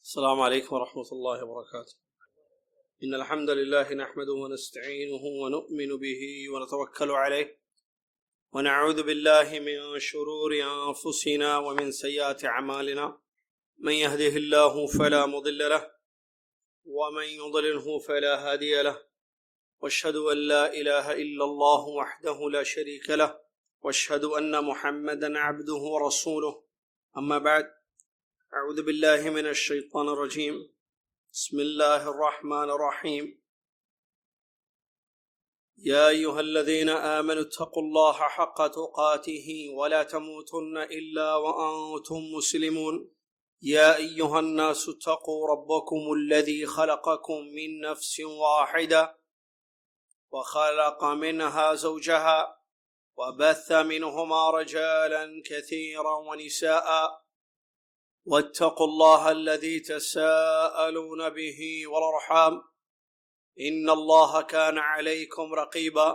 السلام عليكم ورحمة الله وبركاته. إن الحمد لله نحمده ونستعينه ونؤمن به ونتوكل عليه ونعوذ بالله من شرور أنفسنا ومن سيئات أعمالنا. من يهده الله فلا مضل له ومن يضلله فلا هادي له، واشهد أن لا إله إلا الله وحده لا شريك له، واشهد أن محمدا عبده ورسوله. أما بعد، أعوذ بالله من الشيطان الرجيم. بسم الله الرحمن الرحيم. يا أيها الذين آمنوا اتقوا الله حق تقاته ولا تموتن إلا وأنتم مسلمون. يا أيها الناس اتقوا ربكم الذي خلقكم من نفس واحدة وخلق منها زوجها وبث منهما رجالا كثيرا ونساء، واتقوا الله الذي تساءلون به والأرحام إن الله كان عليكم رقيبا.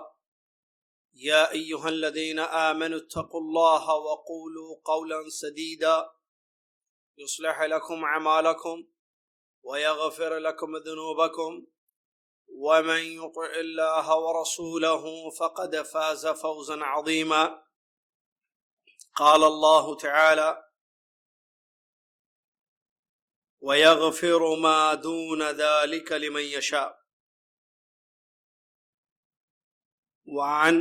يا أيها الذين آمنوا اتقوا الله وقولوا قولا سديدا يصلح لكم أعمالكم ويغفر لكم ذنوبكم، ومن يطع الله ورسوله فقد فاز فوزا عظيما. قال الله تعالى: ويغفر ما دون ذلك لمن يشاء. وعن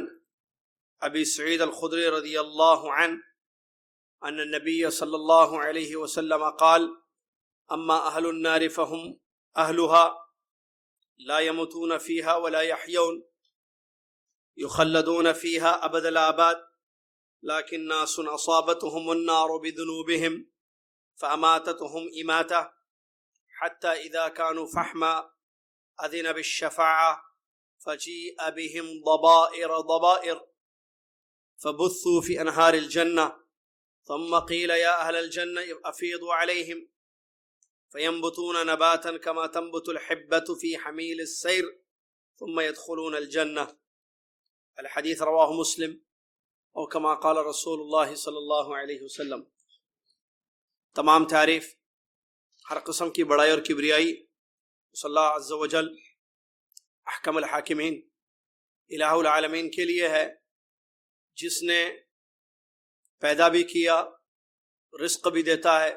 أبي سعيد الخدري رضي الله عنه أن النبي صلى الله عليه وسلم قال: أما أهل النار فهم أهلها لا يموتون فيها ولا يحيون، يخلدون فيها أبد الآباد، لكن ناس أصابتهم النار بذنوبهم فأماتتهم إماتة حتى إذا كانوا فحما أذن بالشفاعة فجيء بهم ضبائر فبثوا في أنهار الجنة، ثم قيل يا أهل الجنة أفيضوا عليهم فينبتون نباتا كما تنبت الحبة في حميل السير ثم يدخلون الجنة. الحديث رواه مسلم، اور كما قال رسول اللہ صلی اللہ علیہ وسلم. تمام تعریف، ہر قسم کی بڑائی اور کبریائی اس اللہ عز و جل احکم الحاکمین الہ العالمین کے لیے ہے، جس نے پیدا بھی کیا، رزق بھی دیتا ہے،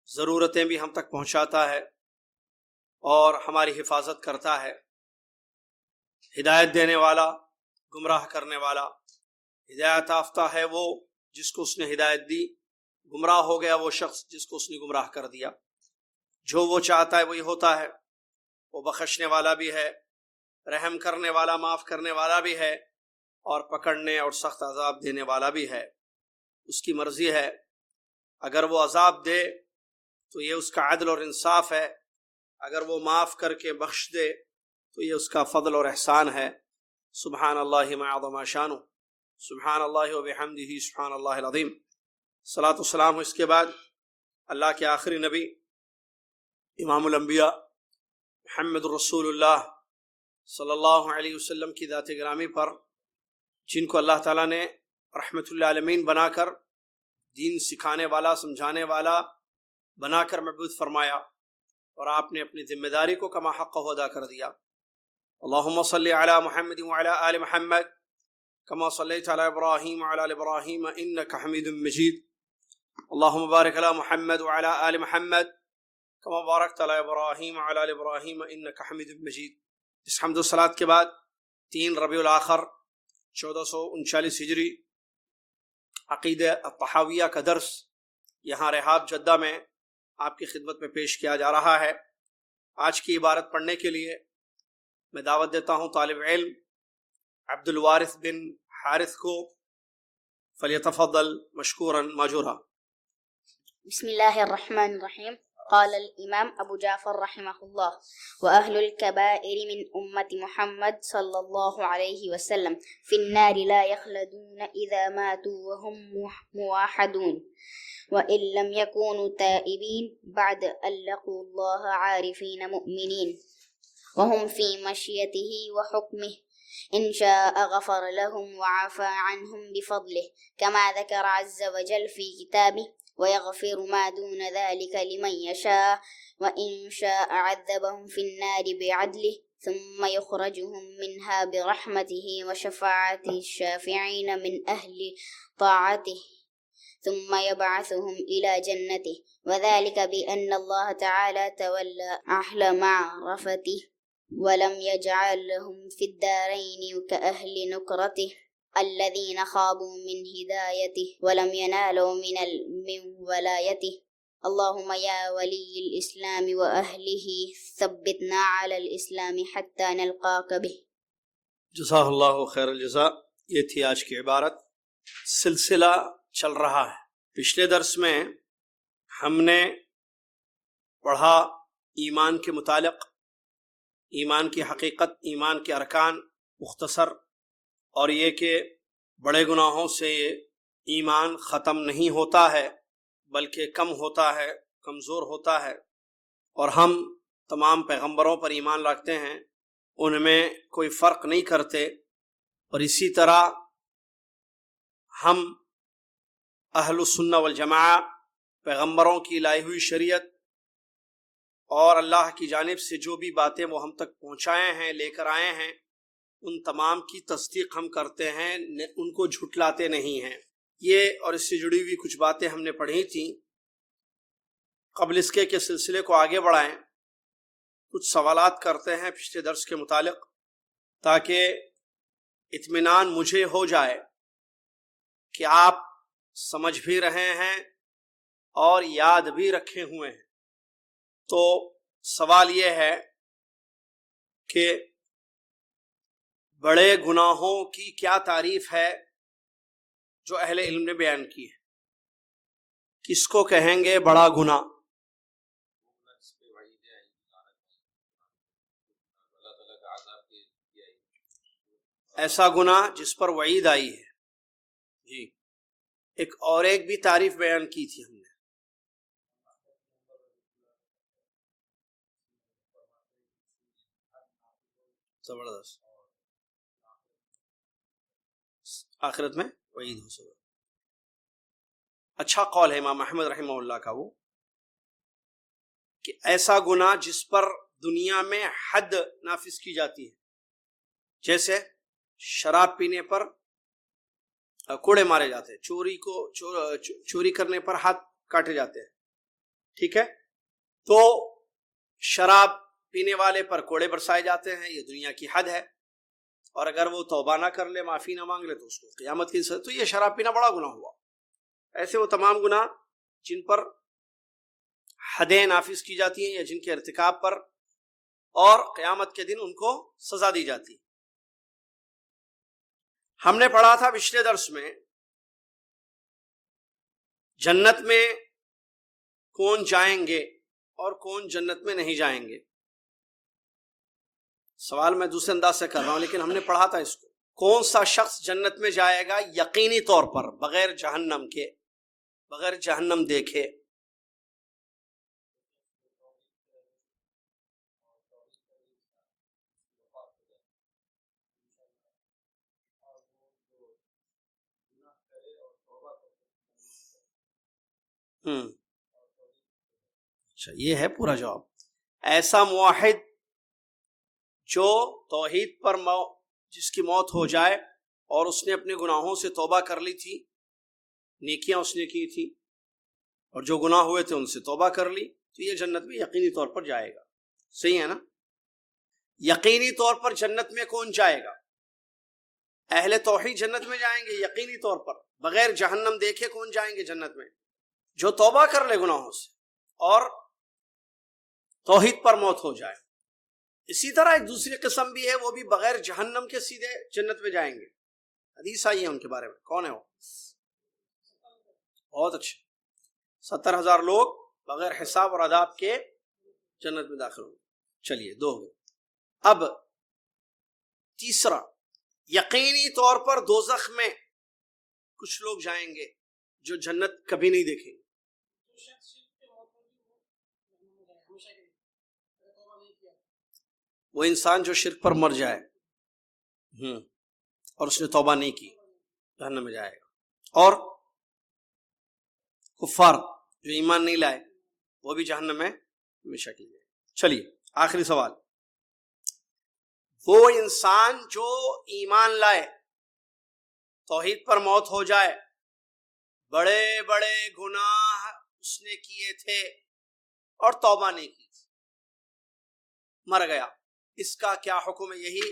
ضرورتیں بھی ہم تک پہنچاتا ہے اور ہماری حفاظت کرتا ہے. ہدایت دینے والا، گمراہ کرنے والا. ہدایت یافتہ ہے وہ جس کو اس نے ہدایت دی، گمراہ ہو گیا وہ شخص جس کو اس نے گمراہ کر دیا. جو وہ چاہتا ہے وہی ہوتا ہے. وہ بخشنے والا بھی ہے، رحم کرنے والا، معاف کرنے والا بھی ہے، اور پکڑنے اور سخت عذاب دینے والا بھی ہے. اس کی مرضی ہے. اگر وہ عذاب دے تو یہ اس کا عدل اور انصاف ہے، اگر وہ معاف کر کے بخش دے تو یہ اس کا فضل اور احسان ہے. سبحان اللہ ما عظم شانہ، سبحان اللہ و بحمدہ، سبحان اللہ العظیم. صلاۃ والسلام اس کے بعد اللہ کے آخری نبی امام الانبیاء محمد رسول اللہ صلی اللہ علیہ وسلم کی ذات گرامی پر، جن کو اللہ تعالیٰ نے رحمت للعالمین بنا کر دین سکھانے والا، سمجھانے والا بنا کر مبعوث فرمایا، اور آپ نے اپنی ذمہ داری کو کما حق ادا کر دیا. اللہم صلی علی محمد وعلی آل محمد کما صلیت علی ابراہیم وعلی آل ابراہیم انک حمید مجید. اللہم بارک علی محمد وعلی آل محمد کما بارکت علی ابراہیم وعلی آل ابراہیم انک حمید مجید. اس حمد و صلاۃ کے بعد 3 ربیع الاخر 1439 ہجری عقیدہ الطحاویہ کا درس یہاں رحاب جدہ میں آپ کی خدمت میں پیش کیا جا رہا ہے. آج کی عبارت پڑھنے کے لیے میں دعوت دیتا ہوں طالب علم عبد الوارث بن حارث کو. فلیتفضل مشکورا ماجورا. بسم الله الرحمن الرحيم. قال الإمام أبو جعفر رحمه الله: وأهل الكبائر من أمة محمد صلى الله عليه وسلم في النار لا يخلدون إذا ماتوا وهم موحدون، وإن لم يكونوا تائبين بعد أن لقوا الله عارفين مؤمنين، وهم في مشيته وحكمه، إن شاء غفر لهم وعفى عنهم بفضله، كما ذكر عز وجل في كتابه: ويغفر ما دون ذلك لمن يشاء وإن شاء عذبهم في النار بعدله ثم يخرجهم منها برحمته وشفاعة الشافعين من أهل طاعته ثم يبعثهم إلى جنته وذلك بأن الله تعالى تولى أهل معرفته ولم يجعلهم في الدارين كأهل نكرته الذين خابوا من هدايته ولم ينالوا من ولايته اللهم يا ولي الإسلام وأهله ثبتنا على الإسلام حتى نلقاك به. جزاک اللہ خیر الجزاء. یہ تھی آج کی عبارت. سلسلہ چل رہا ہے. پچھلے درس میں ہم نے پڑھا ایمان کے متعلق، ایمان کی حقیقت، ایمان کے ارکان مختصر، اور یہ کہ بڑے گناہوں سے ایمان ختم نہیں ہوتا ہے بلکہ کم ہوتا ہے، کمزور ہوتا ہے، اور ہم تمام پیغمبروں پر ایمان رکھتے ہیں، ان میں کوئی فرق نہیں کرتے. اور اسی طرح ہم اہل السنہ والجماعہ پیغمبروں کی لائی ہوئی شریعت اور اللہ کی جانب سے جو بھی باتیں وہ ہم تک پہنچائے ہیں، لے کر آئے ہیں، ان تمام کی تصدیق ہم کرتے ہیں، ان کو جھٹلاتے نہیں ہیں. یہ اور اس سے جڑی ہوئی کچھ باتیں ہم نے پڑھی تھیں. قبل اس کے کہ سلسلے کو آگے بڑھائیں، کچھ سوالات کرتے ہیں پچھلے درس کے متعلق، تاکہ اطمینان مجھے ہو جائے کہ آپ سمجھ بھی رہے ہیں اور یاد بھی رکھے ہوئے ہیں. تو سوال یہ ہے کہ بڑے گناہوں کی کیا تعریف ہے جو اہل علم نے بیان کی ہے؟ کس کو کہیں گے بڑا گناہ؟ ایسا گناہ جس پر وعید آئی ہے. جی، ایک بھی تعریف بیان کی تھی ہم نے. زبردست. آخرت میں وعید ہو سکتا. اچھا قول ہے امام احمد رحمہ اللہ کا وہ کہ ایسا گناہ جس پر دنیا میں حد نافذ کی جاتی ہے، جیسے شراب پینے پر کوڑے مارے جاتے ہیں، چوری کرنے پر ہاتھ کاٹے جاتے ہیں. ٹھیک ہے، تو شراب پینے والے پر کوڑے برسائے جاتے ہیں، یہ دنیا کی حد ہے. اور اگر وہ توبہ نہ کر لے، معافی نہ مانگ لے، تو اس کو قیامت کی سزا. تو یہ شراب پینا بڑا گناہ ہوا. ایسے وہ تمام گناہ جن پر حدیں نافذ کی جاتی ہیں یا جن کے ارتکاب پر اور قیامت کے دن ان کو سزا دی جاتی ہے. ہم نے پڑھا تھا پچھلے درس میں جنت میں کون جائیں گے اور کون جنت میں نہیں جائیں گے. سوال میں دوسرے انداز سے کر رہا ہوں، لیکن ہم نے پڑھا تھا اس کو. کون سا شخص جنت میں جائے گا یقینی طور پر، بغیر جہنم کے، بغیر جہنم دیکھے؟ اچھا، یہ ہے پورا جواب. ایسا موحد جو توحید پر جس کی موت ہو جائے اور اس نے اپنے گناہوں سے توبہ کر لی تھی، نیکیاں اس نے کی تھی، اور جو گناہ ہوئے تھے ان سے توبہ کر لی، تو یہ جنت میں یقینی طور پر جائے گا. صحیح ہے نا؟ یقینی طور پر جنت میں کون جائے گا؟ اہل توحید جنت میں جائیں گے یقینی طور پر، بغیر جہنم دیکھے. کون جائیں گے جنت میں؟ جو توبہ کر لے گناہوں سے اور توحید پر موت ہو جائے. اسی طرح ایک دوسری قسم بھی ہے، وہ بھی بغیر جہنم کے سیدھے جنت میں جائیں گے. حدیث آئی ہے ان کے بارے میں. کون ہے وہ؟ بہت اچھا. 70,000 لوگ بغیر حساب اور عذاب کے جنت میں داخل ہوں گے. چلیے، 2 ہو گئے. اب تیسرا، یقینی طور پر دوزخ میں کچھ لوگ جائیں گے جو جنت کبھی نہیں دیکھیں گے. وہ انسان جو شرک پر مر جائے اور اس نے توبہ نہیں کی، جہنم میں جائے گا. اور کفار جو ایمان نہیں لائے وہ بھی جہنم میں ہمیشہ کے لیے۔ چلیے آخری سوال، وہ انسان جو ایمان لائے، توحید پر موت ہو جائے، بڑے بڑے گناہ اس نے کیے تھے اور توبہ نہیں کی، مر گیا، اس کا کیا حکم ہے؟ یہی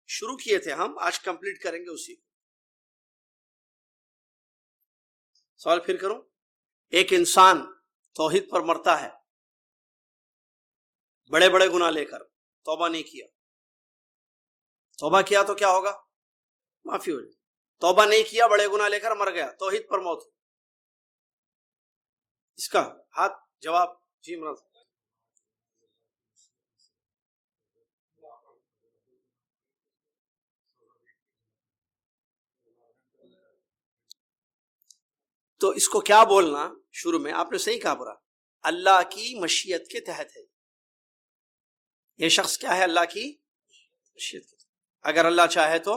شروع کیے تھے ہم، آج کمپلیٹ کریں گے اسی کو۔ سوال پھر کروں، ایک انسان توحید پر مرتا ہے، بڑے بڑے گناہ لے کر، توبہ نہیں کیا، توبہ کیا تو کیا ہوگا؟ معافی ہو جائے۔ توبہ نہیں کیا، بڑے گناہ لے کر مر گیا، توحید پر موت، اس کا ہاتھ جواب؟ جی مراد، تو اس کو کیا بولنا؟ شروع میں آپ نے صحیح کہا، برا اللہ کی مشیت کے تحت ہے، یہ شخص کیا ہے؟ اللہ کی مشیت کے تحت۔ اگر اللہ چاہے تو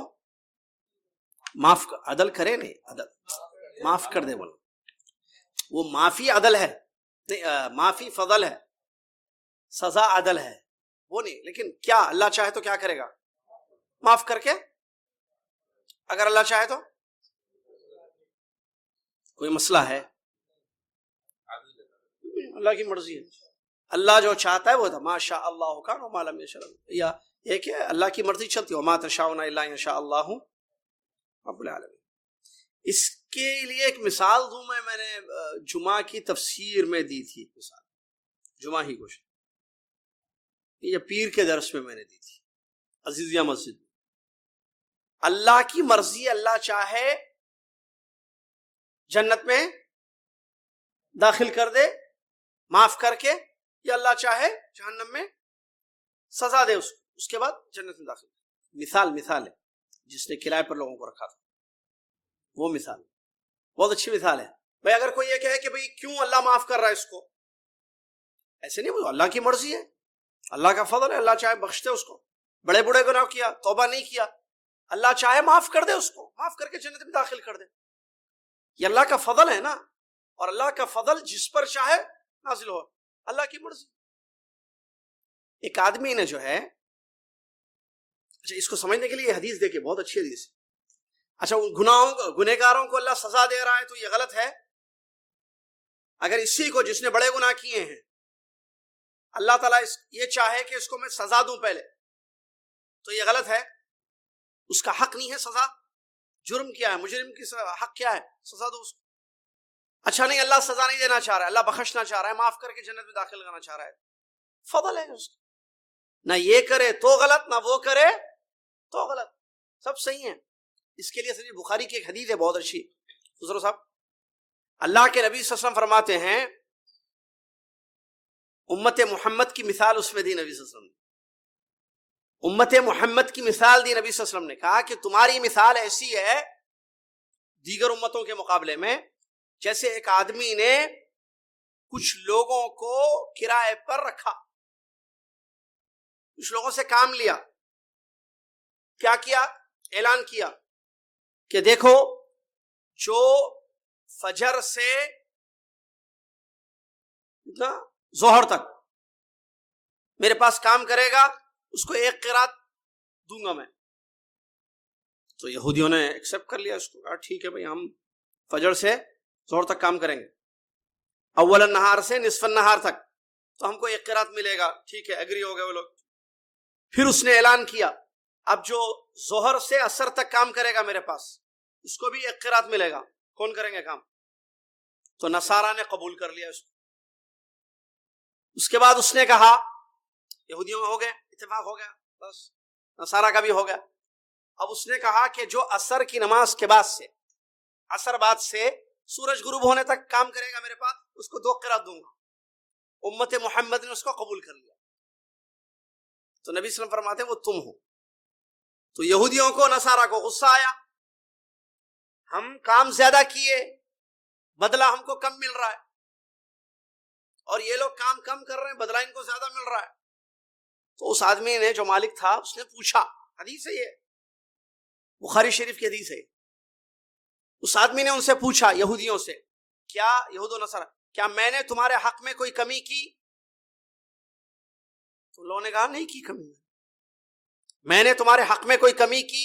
معاف عدل کرے، نہیں عدل معاف کر دے، بولو وہ معافی عدل ہے، نہیں معافی فضل ہے، سزا عدل ہے وہ نہیں، لیکن کیا اللہ چاہے تو کیا کرے گا؟ معاف کر کے، اگر اللہ چاہے تو کوئی مسئلہ ہے؟ اللہ کی مرضی ہے، اللہ جو چاہتا ہے وہ تھا، ما شاء اللہ کان وما لم یشاء، یا یہ کہ اللہ کی مرضی چلتی ہے، وما تشاؤون الا ان شاء اللہ رب العالمین۔ اس کے لیے ایک مثال دوں میں نے جمعہ کی تفسیر میں دی تھی، مثال جمعہ ہی کچھ، یہ پیر کے درس میں نے دی تھی عزیزیہ مسجد میں۔ اللہ کی مرضی، اللہ چاہے جنت میں داخل کر دے معاف کر کے، یا اللہ چاہے جہنم میں سزا دے اس کے بعد جنت میں داخل۔ مثال ہے، جس نے کرائے پر لوگوں کو رکھا تھا وہ مثال بہت اچھی مثال ہے۔ بھائی اگر کوئی یہ کہے کہ بھائی کیوں اللہ معاف کر رہا ہے اس کو، ایسے نہیں بولو، اللہ کی مرضی ہے، اللہ کا فضل ہے، اللہ چاہے بخش دے اس کو، بڑے بڑے گناہ کیا توبہ نہیں کیا، اللہ چاہے معاف کر دے اس کو، معاف کر کے جنت میں داخل کر دے، یہ اللہ کا فضل ہے نا، اور اللہ کا فضل جس پر چاہے نازل ہو، اللہ کی مرضی۔ ایک آدمی نے جو ہے، اچھا اس کو سمجھنے کے لیے حدیث دیکھیں، بہت اچھی حدیث ہے۔ اچھا گنہگاروں کو اللہ سزا دے رہا ہے تو یہ غلط ہے؟ اگر اسی کو جس نے بڑے گناہ کیے ہیں اللہ تعالیٰ یہ چاہے کہ اس کو میں سزا دوں پہلے، تو یہ غلط ہے؟ اس کا حق نہیں ہے سزا؟ جرم کیا ہے؟ مجرم کی حق کیا ہے؟ سزا دو اس کو۔ اچھا نہیں، اللہ سزا نہیں دینا چاہ رہا ہے، اللہ بخشنا چاہ رہا ہے، معاف کر کے جنت میں داخل کرنا چاہ رہا ہے، فضل ہے اس کا، نہ یہ کرے تو غلط، نہ وہ کرے تو غلط، سب صحیح ہیں۔ اس کے لیے صحیح بخاری کی ایک حدیث ہے بہت اچھی، خسرو صاحب، اللہ کے نبی صلی اللہ علیہ وسلم فرماتے ہیں، امت محمد کی مثال اس میں دی نبی صلی اللہ علیہ وسلم نے، امت محمد کی مثال دی نبی صلی اللہ علیہ وسلم نے، کہا کہ تمہاری مثال ایسی ہے دیگر امتوں کے مقابلے میں، جیسے ایک آدمی نے کچھ لوگوں کو کرائے پر رکھا، کچھ لوگوں سے کام لیا، کیا کیا؟ اعلان کیا کہ دیکھو جو فجر سے ظہر تک میرے پاس کام کرے گا اس کو 1 قرات دوں گا میں۔ تو یہودیوں نے ایکسپٹ کر لیا اس کو، کہا ٹھیک ہے بھائی، ہم فجر سے ظہر تک کام کریں گے، اول النہار سے نصف النہار تک، تو ہم کو 1 قرات ملے گا، ٹھیک ہے، ایگری ہو گئے وہ لوگ۔ پھر اس نے اعلان کیا اب جو ظہر سے عصر تک کام کرے گا میرے پاس اس کو بھی 1 قرات ملے گا، کون کریں گے کام؟ تو نصارہ نے قبول کر لیا اس کو۔ اس کے بعد اس نے کہا، یہودیوں میں ہو گئے، اتفاق ہو گیا، بس نصارہ کا بھی ہو گیا۔ اب اس نے کہا کہ جو عصر کی نماز کے بعد سے، عصر بعد سے سورج غروب ہونے تک کام کرے گا میرے پاس اس کو 2 قرات دوں گا۔ امت محمد نے اس کو قبول کر لیا۔ تو نبی صلی اللہ علیہ وسلم فرماتے ہیں وہ تم ہو۔ تو یہودیوں کو نصارہ کو غصہ آیا، ہم کام زیادہ کیے، بدلہ ہم کو کم مل رہا ہے، اور یہ لوگ کام کم کر رہے ہیں، بدلہ ان کو زیادہ مل رہا ہے۔ تو اس آدمی نے جو مالک تھا اس نے پوچھا، حدیث ہے یہ، بخاری شریف کی حدیث ہے، اس آدمی نے ان سے پوچھا یہودیوں سے، کیا یہود و نصارہ کیا میں نے تمہارے حق میں کوئی کمی کی؟ تو لوگوں نے کہا نہیں کی کمی میں نے تمہارے حق میں کوئی کمی کی؟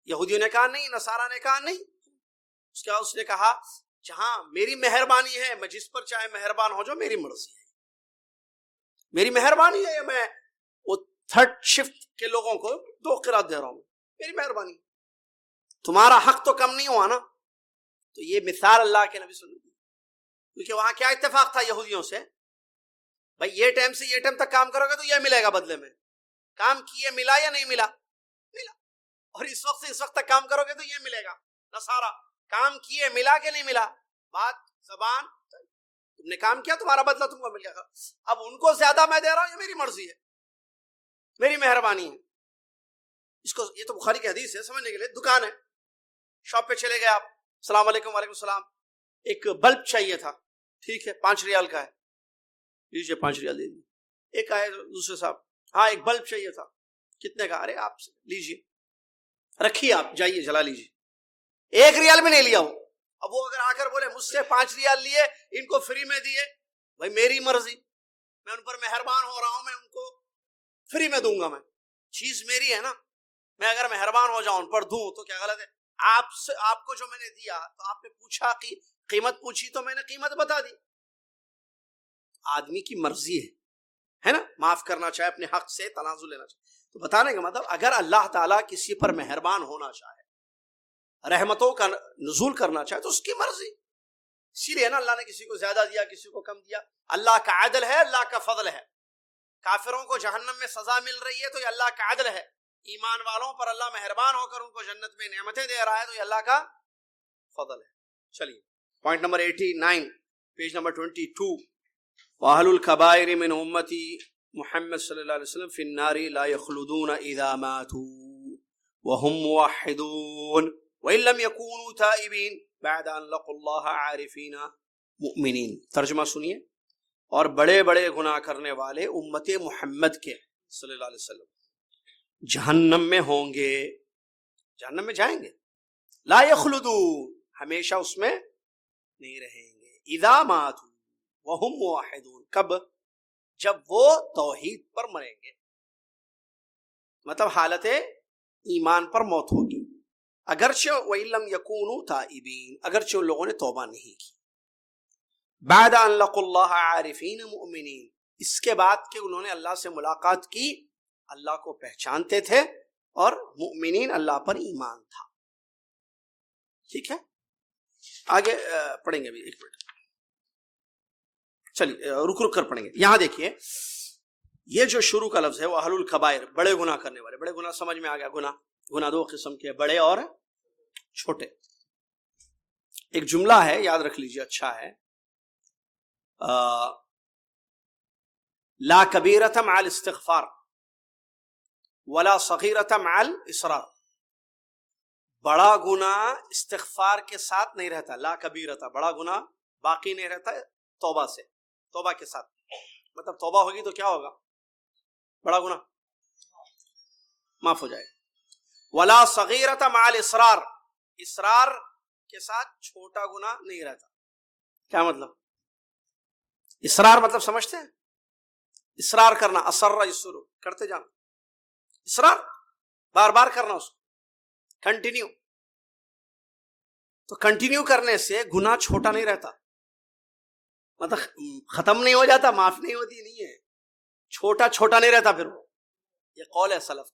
یہودیوں نے کہا نہیں، نصارہ نے کہا نہیں۔ اس کے بعد اس نے کہا جہاں میری مہربانی ہے میں جس پر چاہے مہربان ہو جاؤ، میری مرضی ہے، میری مہربانی ہے، میں وہ تھرڈ شفٹ کے لوگوں کو 2 قرات دے رہا ہوں، میری مہربانی، تمہارا حق تو کم نہیں ہوا نا۔ تو یہ مثال اللہ کے نبی صلی اللہ علیہ وسلم، کیونکہ وہاں کیا اتفاق تھا یہودیوں سے، بھائی یہ ٹائم سے یہ ٹائم تک کام کرو گے تو یہ ملے گا بدلے میں، کام کیے ملا یا نہیں ملا؟ ملا۔ اور اس وقت سے اس وقت تک کام کرو گے تو یہ ملے گا۔ نصارہ کام کیے ملا کہ نہیں ملا؟ بات زبان، تم نے کام کیا تمہارا بدلہ تم کو مل گیا۔ اب ان کو زیادہ میں دے رہا ہوں، یہ میری مرضی ہے، میری مہربانی ہے۔ اس کو، یہ تو بخاری کی حدیث ہے، سمجھنے کے لیے دکان ہے، شاپ پہ چلے گئے آپ، السلام علیکم، وعلیکم السلام، ایک بلب چاہیے تھا، ٹھیک ہے 5 ریال کا ہے، لیجیے 5 ریال دے دیجیے۔ ایک آئے دوسرے صاحب، ہاں ایک بلب چاہیے تھا، کتنے کا؟ ارے آپ لیجیے، رکھیے، آپ جائیے جلا لیجیے، 1 ریال میں نہیں لیا وہ۔ اب وہ اگر آ کر بولے مجھ سے 5 ریال لیے، ان کو فری میں دیے، بھائی میری مرضی، میں ان پر مہربان ہو رہا ہوں، میں ان کو فری میں دوں گا، میں چیز میری ہے نا، میں اگر مہربان ہو جاؤں ان پر دوں تو کیا غلط ہے؟ آپ کو جو میں نے دیا تو آپ نے پوچھا کہ قیمت پوچھی تو میں نے قیمت بتا دی۔ آدمی کی مرضی ہے نا، معاف کرنا چاہے، اپنے حق سے تنازل لینا چاہے۔ تو بتانے کا مطلب اگر اللہ تعالیٰ کسی پر مہربان ہونا چاہے، رحمتوں کا نزول کرنا چاہے تو اس کی مرضی، اسی لیے نا اللہ نے کسی کو زیادہ دیا کسی کو کم دیا۔ اللہ کا عدل ہے، اللہ کا فضل ہے۔ کافروں کو جہنم میں سزا مل رہی ہے تو یہ اللہ کا عدل ہے، ایمان والوں پر اللہ مہربان ہو کر ان کو جنت میں نعمتیں دے رہا ہے تو یہ اللہ کا فضل ہے۔ چلیے پوائنٹ نمبر 89، پیج نمبر 22، وَأَهْلُ الْكَبَائِرِ مِنْ أُمَّتِي محمد صلی اللہ علیہ وسلم فی النار لا يخلدون اذا ماتوا وهم موحدون وإن لم يكونوا تائبین بعد ان لقوا اللہ عارفین مؤمنین۔ ترجمہ سنیے، اور بڑے بڑے گناہ کرنے والے امت محمد کے صلی اللہ علیہ وسلم جہنم میں ہوں گے، جہنم میں جائیں گے، لا یخلدون ہمیشہ اس میں نہیں رہیں گے، اذا ماتوا وهم موحدون کب؟ جب وہ توحید پر مریں گے، مطلب حالت ایمان پر موت ہوگی، اگرچہ وَإِن لَمْ يَكُونُوا تَائِبِينَ، اگرچہ ان لوگوں نے توبہ نہیں کی، بعد ان لقوا اللہ عارفین مؤمنین، اس کے بعد کہ انہوں نے اللہ سے ملاقات کی، اللہ کو پہچانتے تھے اور مؤمنین اللہ پر ایمان تھا۔ ٹھیک ہے، آگے پڑھیں گے ابھی، ایک منٹ چلیے رک رک کر پڑھیں گے۔ یہاں دیکھیے یہ جو شروع کا لفظ ہے وہ اہل الکبائر، بڑے گناہ کرنے والے، بڑے گناہ سمجھ میں آ گیا، گناہ 2 قسم کے، بڑے اور چھوٹے۔ ایک جملہ ہے یاد رکھ لیجیے، اچھا ہے، لا کبیرۃ مع الاستغفار ولا صغیرۃ مع الاصرار، بڑا گناہ استغفار کے ساتھ نہیں رہتا، لا کبیرۃ، بڑا گناہ باقی نہیں رہتا توبہ سے، توبہ کے ساتھ، مطلب توبہ ہوگی تو کیا ہوگا؟ بڑا گناہ معاف ہو جائے گا۔ ولا صغیرۃ مع الاصرار، اصرار کے ساتھ چھوٹا گناہ نہیں رہتا۔ کیا مطلب؟ اصرار مطلب سمجھتے ہیں؟ اصرار کرنا، اصر یصر، کرتے جانا، اصرار بار بار کرنا، اس کو کنٹینیو، تو کنٹینیو کرنے سے گناہ چھوٹا نہیں رہتا، مطلب ختم نہیں ہو جاتا، معاف نہیں ہوتی، نہیں ہے، چھوٹا چھوٹا نہیں رہتا۔ پھر وہ یہ قول ہے سلف،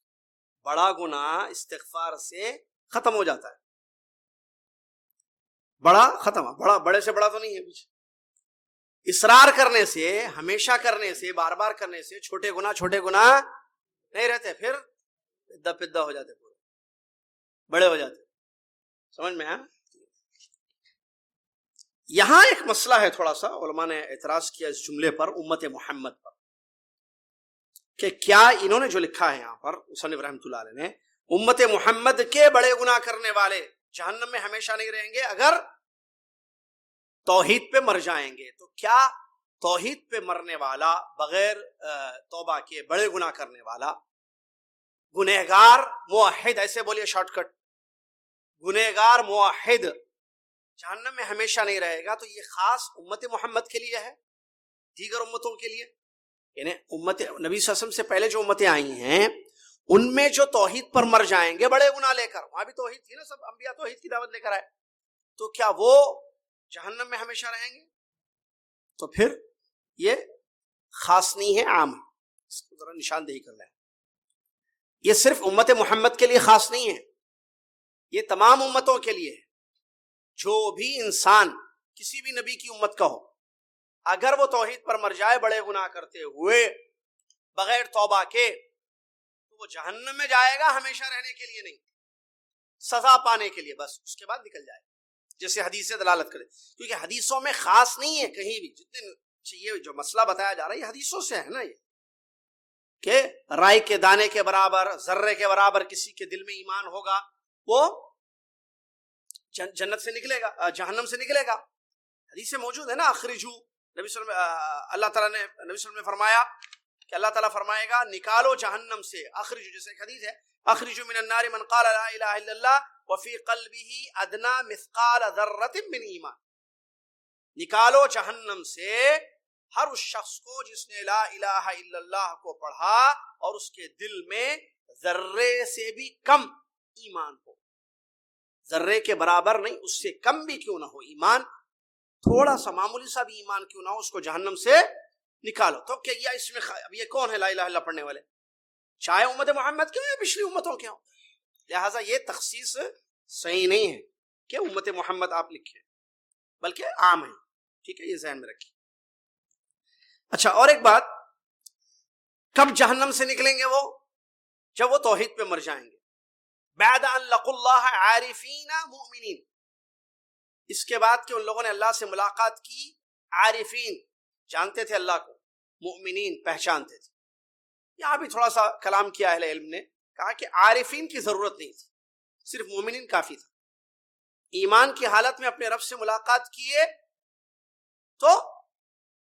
بڑا گناہ استغفار سے ختم ہو جاتا ہے، بڑا ختم، بڑا بڑے سے بڑا تو نہیں ہے پیچھے۔ اصرار کرنے سے، ہمیشہ کرنے سے، بار بار کرنے سے چھوٹے گناہ نہیں رہتے، پھر پدہ ہو جاتے، پورے بڑے ہو جاتے۔ سمجھ میں آیا؟ یہاں ایک مسئلہ ہے تھوڑا سا، علماء نے اعتراض کیا اس جملے پر، امت محمد پر، کہ کیا انہوں نے جو لکھا ہے یہاں پر مصنف رحمۃ اللہ علیہ نے، امت محمد کے بڑے گناہ کرنے والے جہنم میں ہمیشہ نہیں رہیں گے اگر توحید پہ مر جائیں گے، تو کیا توحید پہ مرنے والا، بغیر توبہ کے بڑے گناہ کرنے والا، گنہگار موحد، ایسے بولیے شارٹ کٹ، گنہگار موحد جہنم میں ہمیشہ نہیں رہے گا، تو یہ خاص امت محمد کے لیے ہے، دیگر امتوں کے لیے یعنی امت نبی صلی اللہ علیہ وسلم سے پہلے جو امتیں آئی ہیں ان میں جو توحید پر مر جائیں گے بڑے گناہ لے کر، وہاں بھی توحید تھی نا، سب انبیاء توحید کی دعوت لے کر آئے، تو کیا وہ جہنم میں ہمیشہ رہیں گے؟ تو پھر یہ خاص نہیں ہے، عام ہے، اس کو ذرا نشاندہی کر لیں۔ یہ صرف امت محمد کے لیے خاص نہیں ہے، یہ تمام امتوں کے لیے ہے۔ جو بھی انسان کسی بھی نبی کی امت کا ہو، اگر وہ توحید پر مر جائے بڑے گناہ کرتے ہوئے بغیر توبہ کے، تو وہ جہنم میں جائے گا، ہمیشہ رہنے کے لیے نہیں، سزا پانے کے لیے بس، اس کے بعد نکل جائے گا، جیسے حدیث سے دلالت کرے، کیونکہ حدیثوں میں خاص نہیں ہے کہیں بھی، جتنے یہ جو مسئلہ بتایا جا رہا ہے یہ حدیثوں سے ہے نا، یہ کہ رائی کے دانے کے برابر، ذرے کے برابر کسی کے دل میں ایمان ہوگا وہ جنت سے نکلے گا، جہنم سے نکلے گا، حدیث سے موجود ہے نا۔ اخرجو، نبی صلی اللہ علیہ وسلم، اللہ تعالیٰ نے نبی صلی اللہ علیہ وسلم نے فرمایا کہ اللہ تعالیٰ فرمائے گا نکالو جہنم سے، اخرجو، جیسے ایک حدیث ہے اخرجو من النار من قال لا الہ الا اللہ وفی قلبہ ادنی مثقال ذرۃ من ایمان، نکالو جہنم سے ہر اس شخص کو جس نے لا الہ الا اللہ کو پڑھا اور اس کے دل میں ذرے سے بھی کم ایمان ہو، ذرے کے برابر نہیں، اس سے کم بھی کیوں نہ ہو ایمان، تھوڑا سا معمولی سا بھی ایمان کیوں نہ ہو، اس کو جہنم سے نکالو۔ تو کہ اس میں اب یہ کون ہے لا الہ الا اللہ پڑھنے والے؟ چاہے امت محمد کے ہوں یا پچھلی امتوں کے ہوں، لہٰذا یہ تخصیص صحیح نہیں ہے کہ امت محمد آپ لکھیں، بلکہ عام ہے، ٹھیک ہے، یہ ذہن میں رکھیں۔ اچھا، اور ایک بات، کب جہنم سے نکلیں گے وہ؟ جب وہ توحید پہ مر جائیں گے، بعد ان لقوا اللہ عارفین مؤمنین، اس کے بعد کہ ان لوگوں نے اللہ سے ملاقات کی، عارفین جانتے تھے اللہ کو، مؤمنین پہچانتے تھے۔ یہاں بھی تھوڑا سا کلام کیا اہل علم نے، کہا کہ عارفین کی ضرورت نہیں تھی، صرف مومنین کافی تھا۔ ایمان کی حالت میں اپنے رب سے ملاقات کیے تو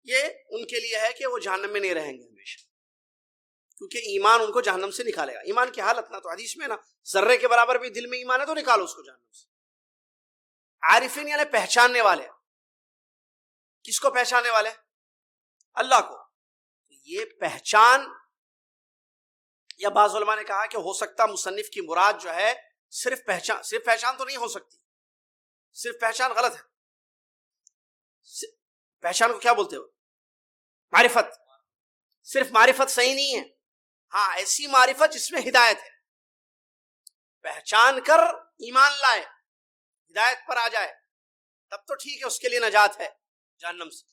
یہ ان کے لیے ہے کہ وہ جہنم میں نہیں رہیں گے ہمیشہ، کیونکہ ایمان ان کو جہنم سے نکالے گا۔ ایمان کی حالت نہ تو حدیث میں نا ذرے کے برابر بھی دل میں ایمان ہے تو نکالو اس کو جہنم سے۔ عارفین یعنی پہچاننے والے، کس کو پہچاننے والے؟ اللہ کو۔ یہ پہچان، یا بعض علماء نے کہا کہ ہو سکتا مصنف کی مراد جو ہے صرف پہچان تو نہیں ہو سکتی، صرف پہچان غلط ہے۔ پہچان کو کیا بولتے ہو؟ معرفت، صرف معرفت صحیح نہیں ہے، ہاں ایسی معرفت جس میں ہدایت ہے، پہچان کر ایمان لائے، ہدایت پر آ جائے تب تو ٹھیک ہے، اس کے لیے نجات ہے جہنم سے،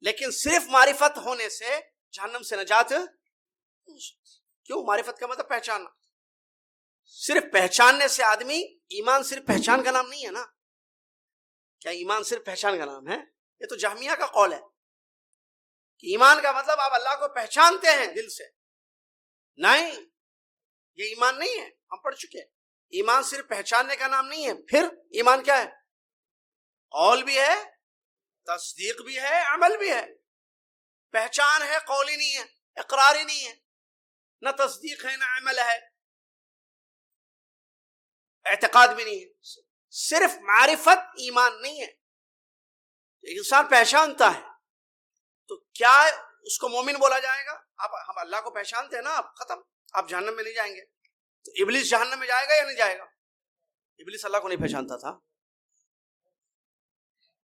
لیکن صرف معرفت ہونے سے جہنم سے نجات کیوں؟ معرفت کا مطلب پہچاننا، صرف پہچاننے سے آدمی، ایمان صرف پہچان کا نام نہیں ہے نا، کیا ایمان صرف پہچان کا نام ہے؟ یہ تو جہمیہ کا قول ہے کہ ایمان کا مطلب آپ اللہ کو پہچانتے ہیں دل سے، نہیں، یہ ایمان نہیں ہے، ہم پڑھ چکے ہیں، ایمان صرف پہچاننے کا نام نہیں ہے۔ پھر ایمان کیا ہے؟ قول بھی ہے، تصدیق بھی ہے، عمل بھی ہے۔ پہچان ہے، قول ہی نہیں ہے، اقرار ہی نہیں ہے، نہ تصدیق ہے نہ عمل ہے، اعتقاد بھی نہیں ہے، صرف معرفت ایمان نہیں ہے۔ انسان پہچانتا ہے تو کیا اس کو مومن بولا جائے گا؟ ہم اللہ کو پہچانتے ہیں نا، آپ ختم، آپ جہنم میں نہیں جائیں گے۔ تو ابلیس جہنم میں جائے گا یا نہیں جائے گا؟ ابلیس اللہ کو نہیں پہچانتا تھا،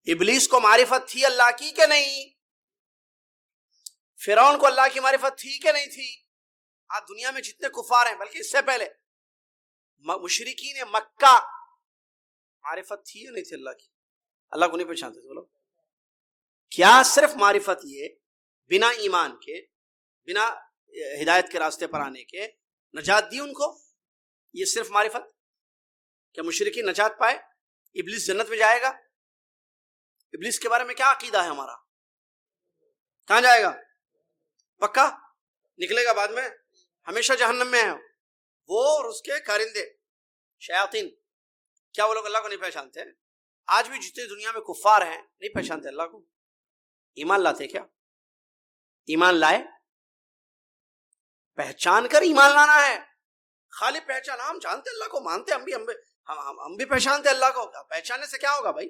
ابلیس کو معرفت تھی اللہ کی کہ نہیں؟ فرعون کو اللہ کی معرفت تھی کہ نہیں تھی؟ آج دنیا میں جتنے کفار ہیں، بلکہ اس سے پہلے مشرکین مکہ، معرفت تھی یا نہیں تھی اللہ کی؟ اللہ کو نہیں پہچانتے تھے۔ بولو، کیا صرف معرفت یہ بنا ایمان کے، بنا ہدایت کے راستے پر آنے کے نجات دی ان کو؟ یہ صرف معرفت؟ کیا مشرکین نجات پائے؟ ابلیس جنت میں جائے گا؟ ابلیس کے بارے میں کیا عقیدہ ہے ہمارا؟ کہاں جائے گا؟ پکا نکلے گا بعد میں، ہمیشہ جہنم میں ہے وہ اور اس کے کارندے شیاطین۔ کیا وہ لوگ اللہ کو نہیں پہچانتے؟ آج بھی جتنے دنیا میں کفار ہیں نہیں پہچانتے اللہ کو۔ ایمان لاتے کیا؟ ایمان لائے، پہچان کر ایمان لانا ہے، خالی پہچان، ہم جانتے اللہ کو، مانتے، ہم بھی پہچانتے اللہ کو، پہچاننے سے کیا ہوگا بھائی؟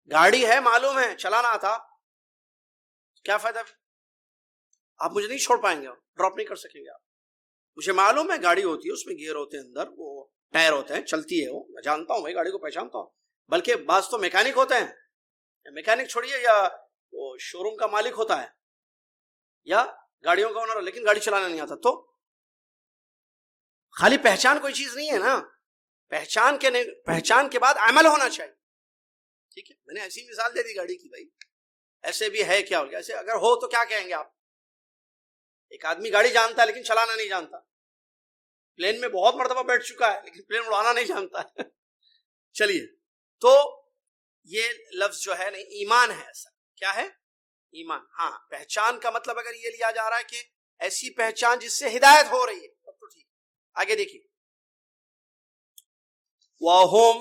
گاڑی ہے معلوم ہے چلانا آتا، کیا فائدہ؟ آپ مجھے نہیں چھوڑ پائیں گے، ڈراپ نہیں کر سکیں گے آپ. مجھے معلوم ہے گاڑی ہوتی ہے، اس میں گیئر ہوتے ہیں اندر، وہ ٹائر ہوتے ہیں، چلتی ہے وہ، میں جانتا ہوں بھائی، گاڑی کو پہچانتا ہوں. بلکہ بعض تو میکینک ہوتے ہیں، میکینک چھوڑیے، یا وہ شو روم کا مالک ہوتا ہے یا گاڑیوں کا اونر، لیکن گاڑی چلانا نہیں آتا. تو خالی پہچان کوئی چیز نہیں ہے نا، پہچان کے بعد عمل ہونا چاہیے. ٹھیک ہے، میں نے ایسی مثال دے دی گاڑی کی، بھائی ایسے بھی ہے کیا ہو گیا، ایسے اگر ہو تو کیا کہیں گے آپ؟ ایک آدمی گاڑی جانتا ہے لیکن چلانا نہیں جانتا، پلین میں بہت مرتبہ بیٹھ چکا ہے لیکن پلین اڑانا نہیں جانتا ہے. چلیے، تو یہ لفظ جو ہے نہیں، ایمان ہے. ایسا کیا ہے؟ ایمان. ہاں، پہچان کا مطلب اگر یہ لیا جا رہا ہے کہ ایسی پہچان جس سے ہدایت ہو رہی ہے، تب تو ٹھیک. آگے دیکھیے، وَهُمْ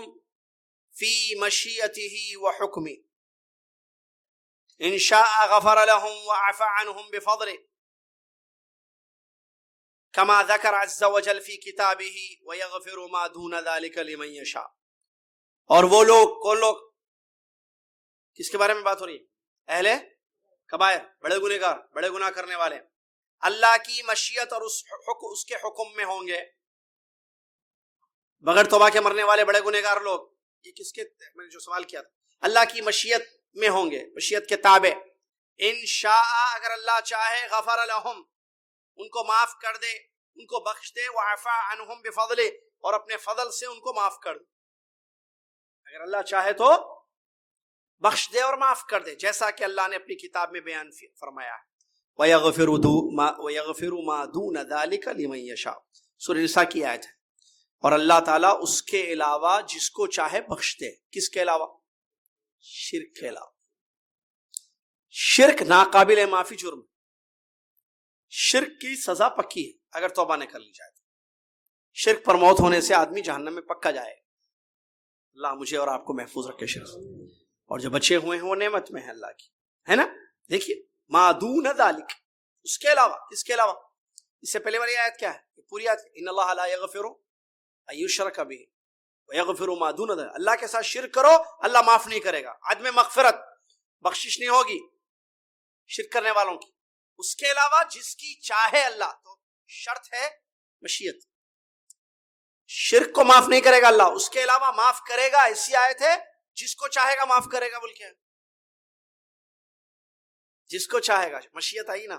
فِي مَشِيَّتِهِ وَحُكْمِهِ إِنْ شَاءَ غَفَرَ لَهُمْ وَعَفَى عَنْهُمْ بِفَضْلِهِ كما ذكر عز وجل في كتابه ويغفر ما دون ذلك لمن يشاء. اور وہ لوگ، کون لوگ، کس کے بارے میں بات ہو رہی ہے؟ اہل کبائر، بڑے گنہگار، بڑے گناہ کرنے والے، اللہ کی مشیت اور اس کے حکم میں ہوں گے. بغیر توبہ کے مرنے والے بڑے گنہگار لوگ، یہ کس کے، میں نے جو سوال کیا تھا، اللہ کی مشیت میں ہوں گے، مشیت کے تابع. ان شاء، اگر اللہ چاہے، غفر لہم، ان کو معاف کر دے، ان کو بخش دے، وعفا عنہم بفضلہ، اور اپنے فضل سے ان کو معاف کر دے. اگر اللہ چاہے تو بخش دے اور معاف کر دے، جیسا کہ اللہ نے اپنی کتاب میں بیان فرمایا ہے. وَيَغْفِرُ مَا دُونَ ذَلِكَ لِمَن يَشَاءُ، سورہ نساء کی آیت ہے. اور اللہ تعالیٰ اس کے علاوہ جس کو چاہے بخش دے. کس کے علاوہ؟ شرک کے علاوہ. شرک ناقابل معافی جرم، شرک کی سزا پکی ہے اگر توبہ نہ کر لی جائے. شرک پر موت ہونے سے آدمی جہنم میں پکا جائے. اللہ مجھے اور آپ کو محفوظ رکھے شرک سے. اور جو بچے ہوئے ہیں وہ نعمت میں ہے اللہ کی، ہے نا. دیکھیے، ما دون ذالک، اس کے علاوہ. کس کے علاوہ؟ اس سے پہلے والی آیت کیا ہے؟ پوری آیت، ان اللہ لا یغفر ان یشرک بہ ویغفر ما دون ذالک. اللہ کے ساتھ شرک کرو، اللہ معاف نہیں کرے گا. عدم مغفرت، بخشش نہیں ہوگی شرک کرنے والوں کی. اس کے علاوہ جس کی چاہے اللہ، تو شرط ہے مشیت، شرک کو معاف نہیں کرے گا اللہ، اس کے علاوہ معاف کرے گا. ایسی آیت ہے جس کو چاہے گا معاف کرے گا، بول کے جس کو چاہے گا. مشیت آئی نا.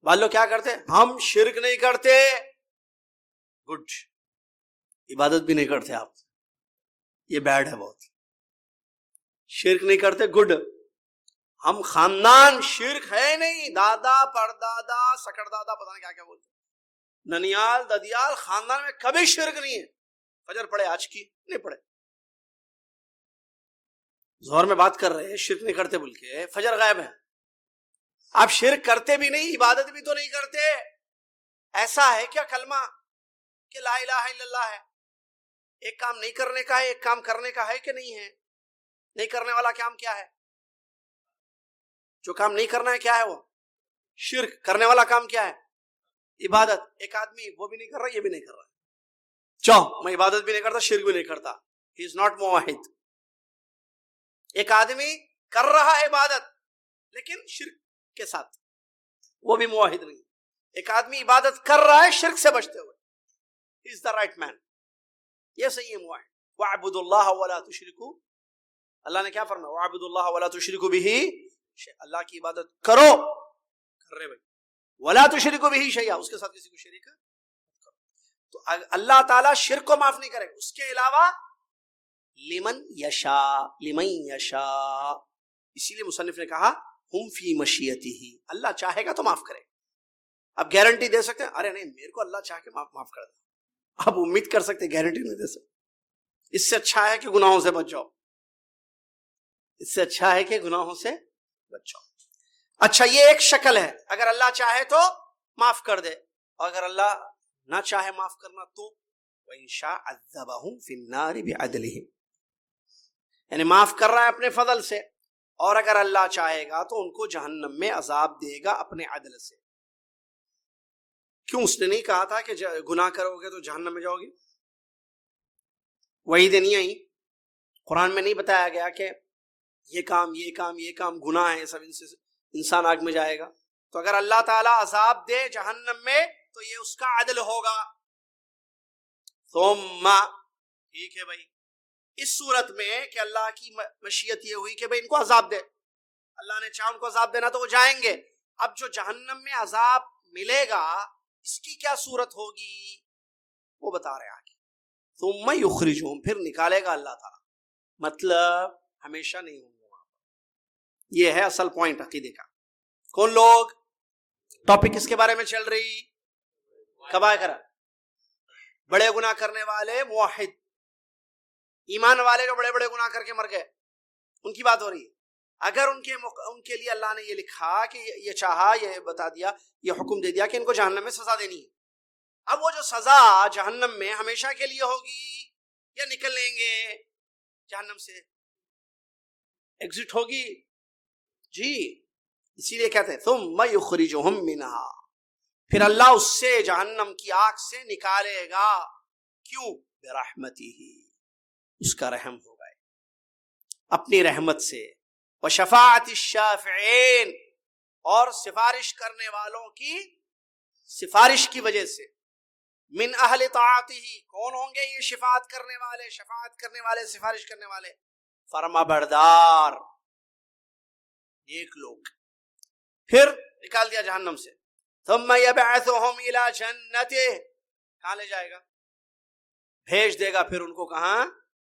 بعض لوگ کیا کرتے ہیں، ہم شرک نہیں کرتے، گڈ، عبادت بھی نہیں کرتے آپ، یہ بیڈ ہے بہت. شرک نہیں کرتے، گڈ. ہم خاندان شرک ہے نہیں، دادا پردادا سکڑ دادا پتہ نہیں کیا کیا بولتے، ننیال ددیال، خاندان میں کبھی شرک نہیں ہے. فجر پڑھے آج کی نہیں پڑھے، ظہر میں بات کر رہے ہیں، شرک نہیں کرتے بول کے، فجر غائب ہے. آپ شرک کرتے بھی نہیں، عبادت بھی تو نہیں کرتے. ایسا ہے کیا کلمہ کہ لا الہ الا اللہ ہے؟ ایک کام نہیں کرنے کا ہے، ایک کام کرنے کا ہے کہ نہیں ہے؟ نہیں کرنے والا کام کیا ہے؟ جو کام نہیں کرنا ہے کیا ہے وہ؟ شرک. کرنے والا کام کیا ہے؟ عبادت. ایک آدمی وہ بھی نہیں کر رہا، یہ بھی نہیں کر رہا. چاہو میں عبادت بھی نہیں کرتا، شرک بھی نہیں کرتا، ہی از ناٹ موحد. ایک آدمی کر رہا ہے عبادت لیکن شرک کے ساتھ، وہ بھی موحد نہیں. ایک آدمی عبادت کر رہا ہے شرک سے بچتے ہوئے، ہی از دا رائٹ مین، یہ صحیح ہے موحد. وَاعْبُدُوا اللَّهَ وَلَا تُشْرِكُوا، اللہ نے کیا فرمایا؟ وَاعْبُدُوا اللَّهَ وَلَا تُشْرِكُوا بِهِ، اللہ کی عبادت کرو، کر رہے بھائی، وَلَا تُشْرِكُوا بِهِ شَيْئًا، اس کے ساتھ کسی کو شریک کرو. تو اللہ تعالیٰ شرک کو معاف نہیں کرے. اس کے علاوہ لمن یشاء، لمن یشاء، اسی لیے مصنف نے کہا ہم فی مشیتہ، اللہ چاہے گا تو معاف کرے. اب گارنٹی دے سکتے ہیں؟ ارے نہیں، میرے کو اللہ چاہ کے معاف کر دے. آپ امید کر سکتے، گارنٹی نہیں دے سکتے. اس سے اچھا ہے کہ گناہوں سے بچ جاؤ، اس سے اچھا ہے کہ گناہوں سے بچ جاؤ. اچھا، یہ ایک شکل ہے، اگر اللہ چاہے تو معاف کر دے، اور اگر اللہ نہ چاہے معاف کرنا تو وَإِن شَاءَ عَذَّبَهُمْ فِي النَّارِ بِعَدْلِهِ، یعنی معاف کر رہا ہے اپنے فضل سے، اور اگر اللہ چاہے گا تو ان کو جہنم میں عذاب دے گا اپنے عدل سے. کیوں؟ اس نے نہیں کہا تھا کہ گناہ کرو گے تو جہنم میں جاؤ گے؟ وعید نہیں آئی، قرآن میں نہیں بتایا گیا کہ یہ کام یہ کام یہ کام گناہ ہے، سب ان سے انسان آگ میں جائے گا؟ تو اگر اللہ تعالیٰ عذاب دے جہنم میں تو یہ اس کا عدل ہوگا. ثم، ٹھیک ہے بھائی، اس صورت میں کہ اللہ کی مشیت یہ ہوئی کہ بھائی ان کو عذاب دے، اللہ نے چاہا ان کو عذاب دینا تو وہ جائیں گے. اب جو جہنم میں عذاب ملے گا اس کی کیا صورت ہوگی وہ بتا رہے آگے. ثم یخرجہم، پھر نکالے گا اللہ تعالیٰ، مطلب ہمیشہ نہیں ہوں گے وہاں پر. یہ ہے اصل پوائنٹ عقیدے کا. کون لوگ؟ ٹاپک کس کے بارے میں چل رہی؟ کبائر، بڑے گناہ کرنے والے موحد، ایمان والے جو بڑے بڑے گناہ کر کے مر گئے، ان کی بات ہو رہی ہے. اگر ان کے لیے اللہ نے یہ لکھا کہ یہ چاہا، یہ بتا دیا، یہ حکم دے دیا کہ ان کو جہنم میں سزا دینی ہے، اب وہ جو سزا جہنم میں ہمیشہ کے لیے ہوگی یا نکل لیں گے جہنم سے؟ ایگزٹ ہوگی جی. اسی لیے کہتے ہیں ثم یخرجہم منہا، پھر اللہ اس سے، جہنم کی آگ سے نکالے گا. کیوں؟ برحمتہ، اس کا رحم ہوگا، اپنی رحمت سے. وشفاعت الشافعین، اور سفارش کرنے والوں کی سفارش کی وجہ سے. من اہل طاعتہ، کون ہوں گے یہ شفاعت کرنے والے؟ شفاعت کرنے والے، سفارش کرنے والے فرما بردار ایک لوگ. پھر نکال دیا جہنم سے. ثم یبعثہم الی جنتہ، کہاں لے جائے گا؟ بھیج دے گا پھر ان کو کہاں؟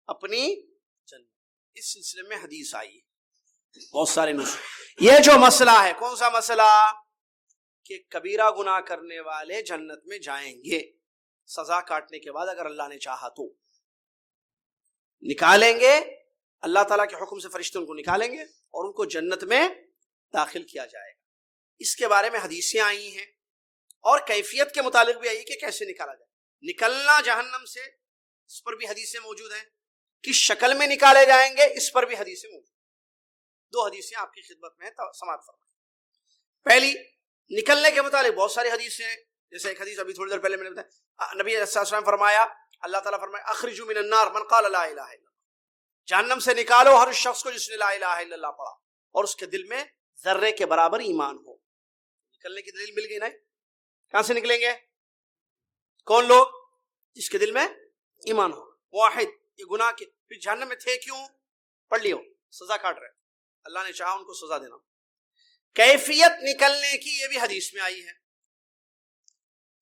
اپنی جنت. اس سلسلے میں حدیث آئی ہے بہت سارے نصوص. یہ جو مسئلہ ہے، کون سا مسئلہ؟ کہ کبیرہ گناہ کرنے والے جنت میں جائیں گے سزا کاٹنے کے بعد، اگر اللہ نے چاہا تو نکالیں گے. اللہ تعالیٰ کے حکم سے فرشتے ان کو نکالیں گے اور ان کو جنت میں داخل کیا جائے گا. اس کے بارے میں حدیثیں آئی ہیں اور کیفیت کے متعلق بھی آئی کہ کیسے نکالا جائے. نکلنا جہنم سے، اس پر بھی حدیثیں موجود ہیں. کس شکل میں نکالے جائیں گے، اس پر بھی حدیثیں موجود ہیں. دو حدیثیں آپ کی خدمت میں سماعت فرمائیں. پہلی، نکلنے کے متعلق بہت ساری حدیثیں ہیں. جیسے ایک حدیث ابھی تھوڑی دیر پہلے میں نے بتایا، نبی صلی اللہ علیہ وسلم فرمایا، اللہ تعالیٰ فرمایا اخرجوا من النار من قال لا الہ الا اللہ، جہنم سے نکالو ہر شخص کو جس نے لا الہ الا اللہ پڑھا اور اس کے دل میں ذرے کے برابر ایمان ہو. نکلنے کی دلیل مل گئی نا. کہاں سے نکلیں گے؟ کون لوگ؟ جس کے دل میں ایمان ہو، واحد. یہ گناہ کے پھر جہنم میں تھے کیوں؟ پڑھ لیو، سزا کاٹ رہے، اللہ نے چاہا ان کو سزا دینا. کیفیت نکلنے کی یہ بھی حدیث میں آئی ہے.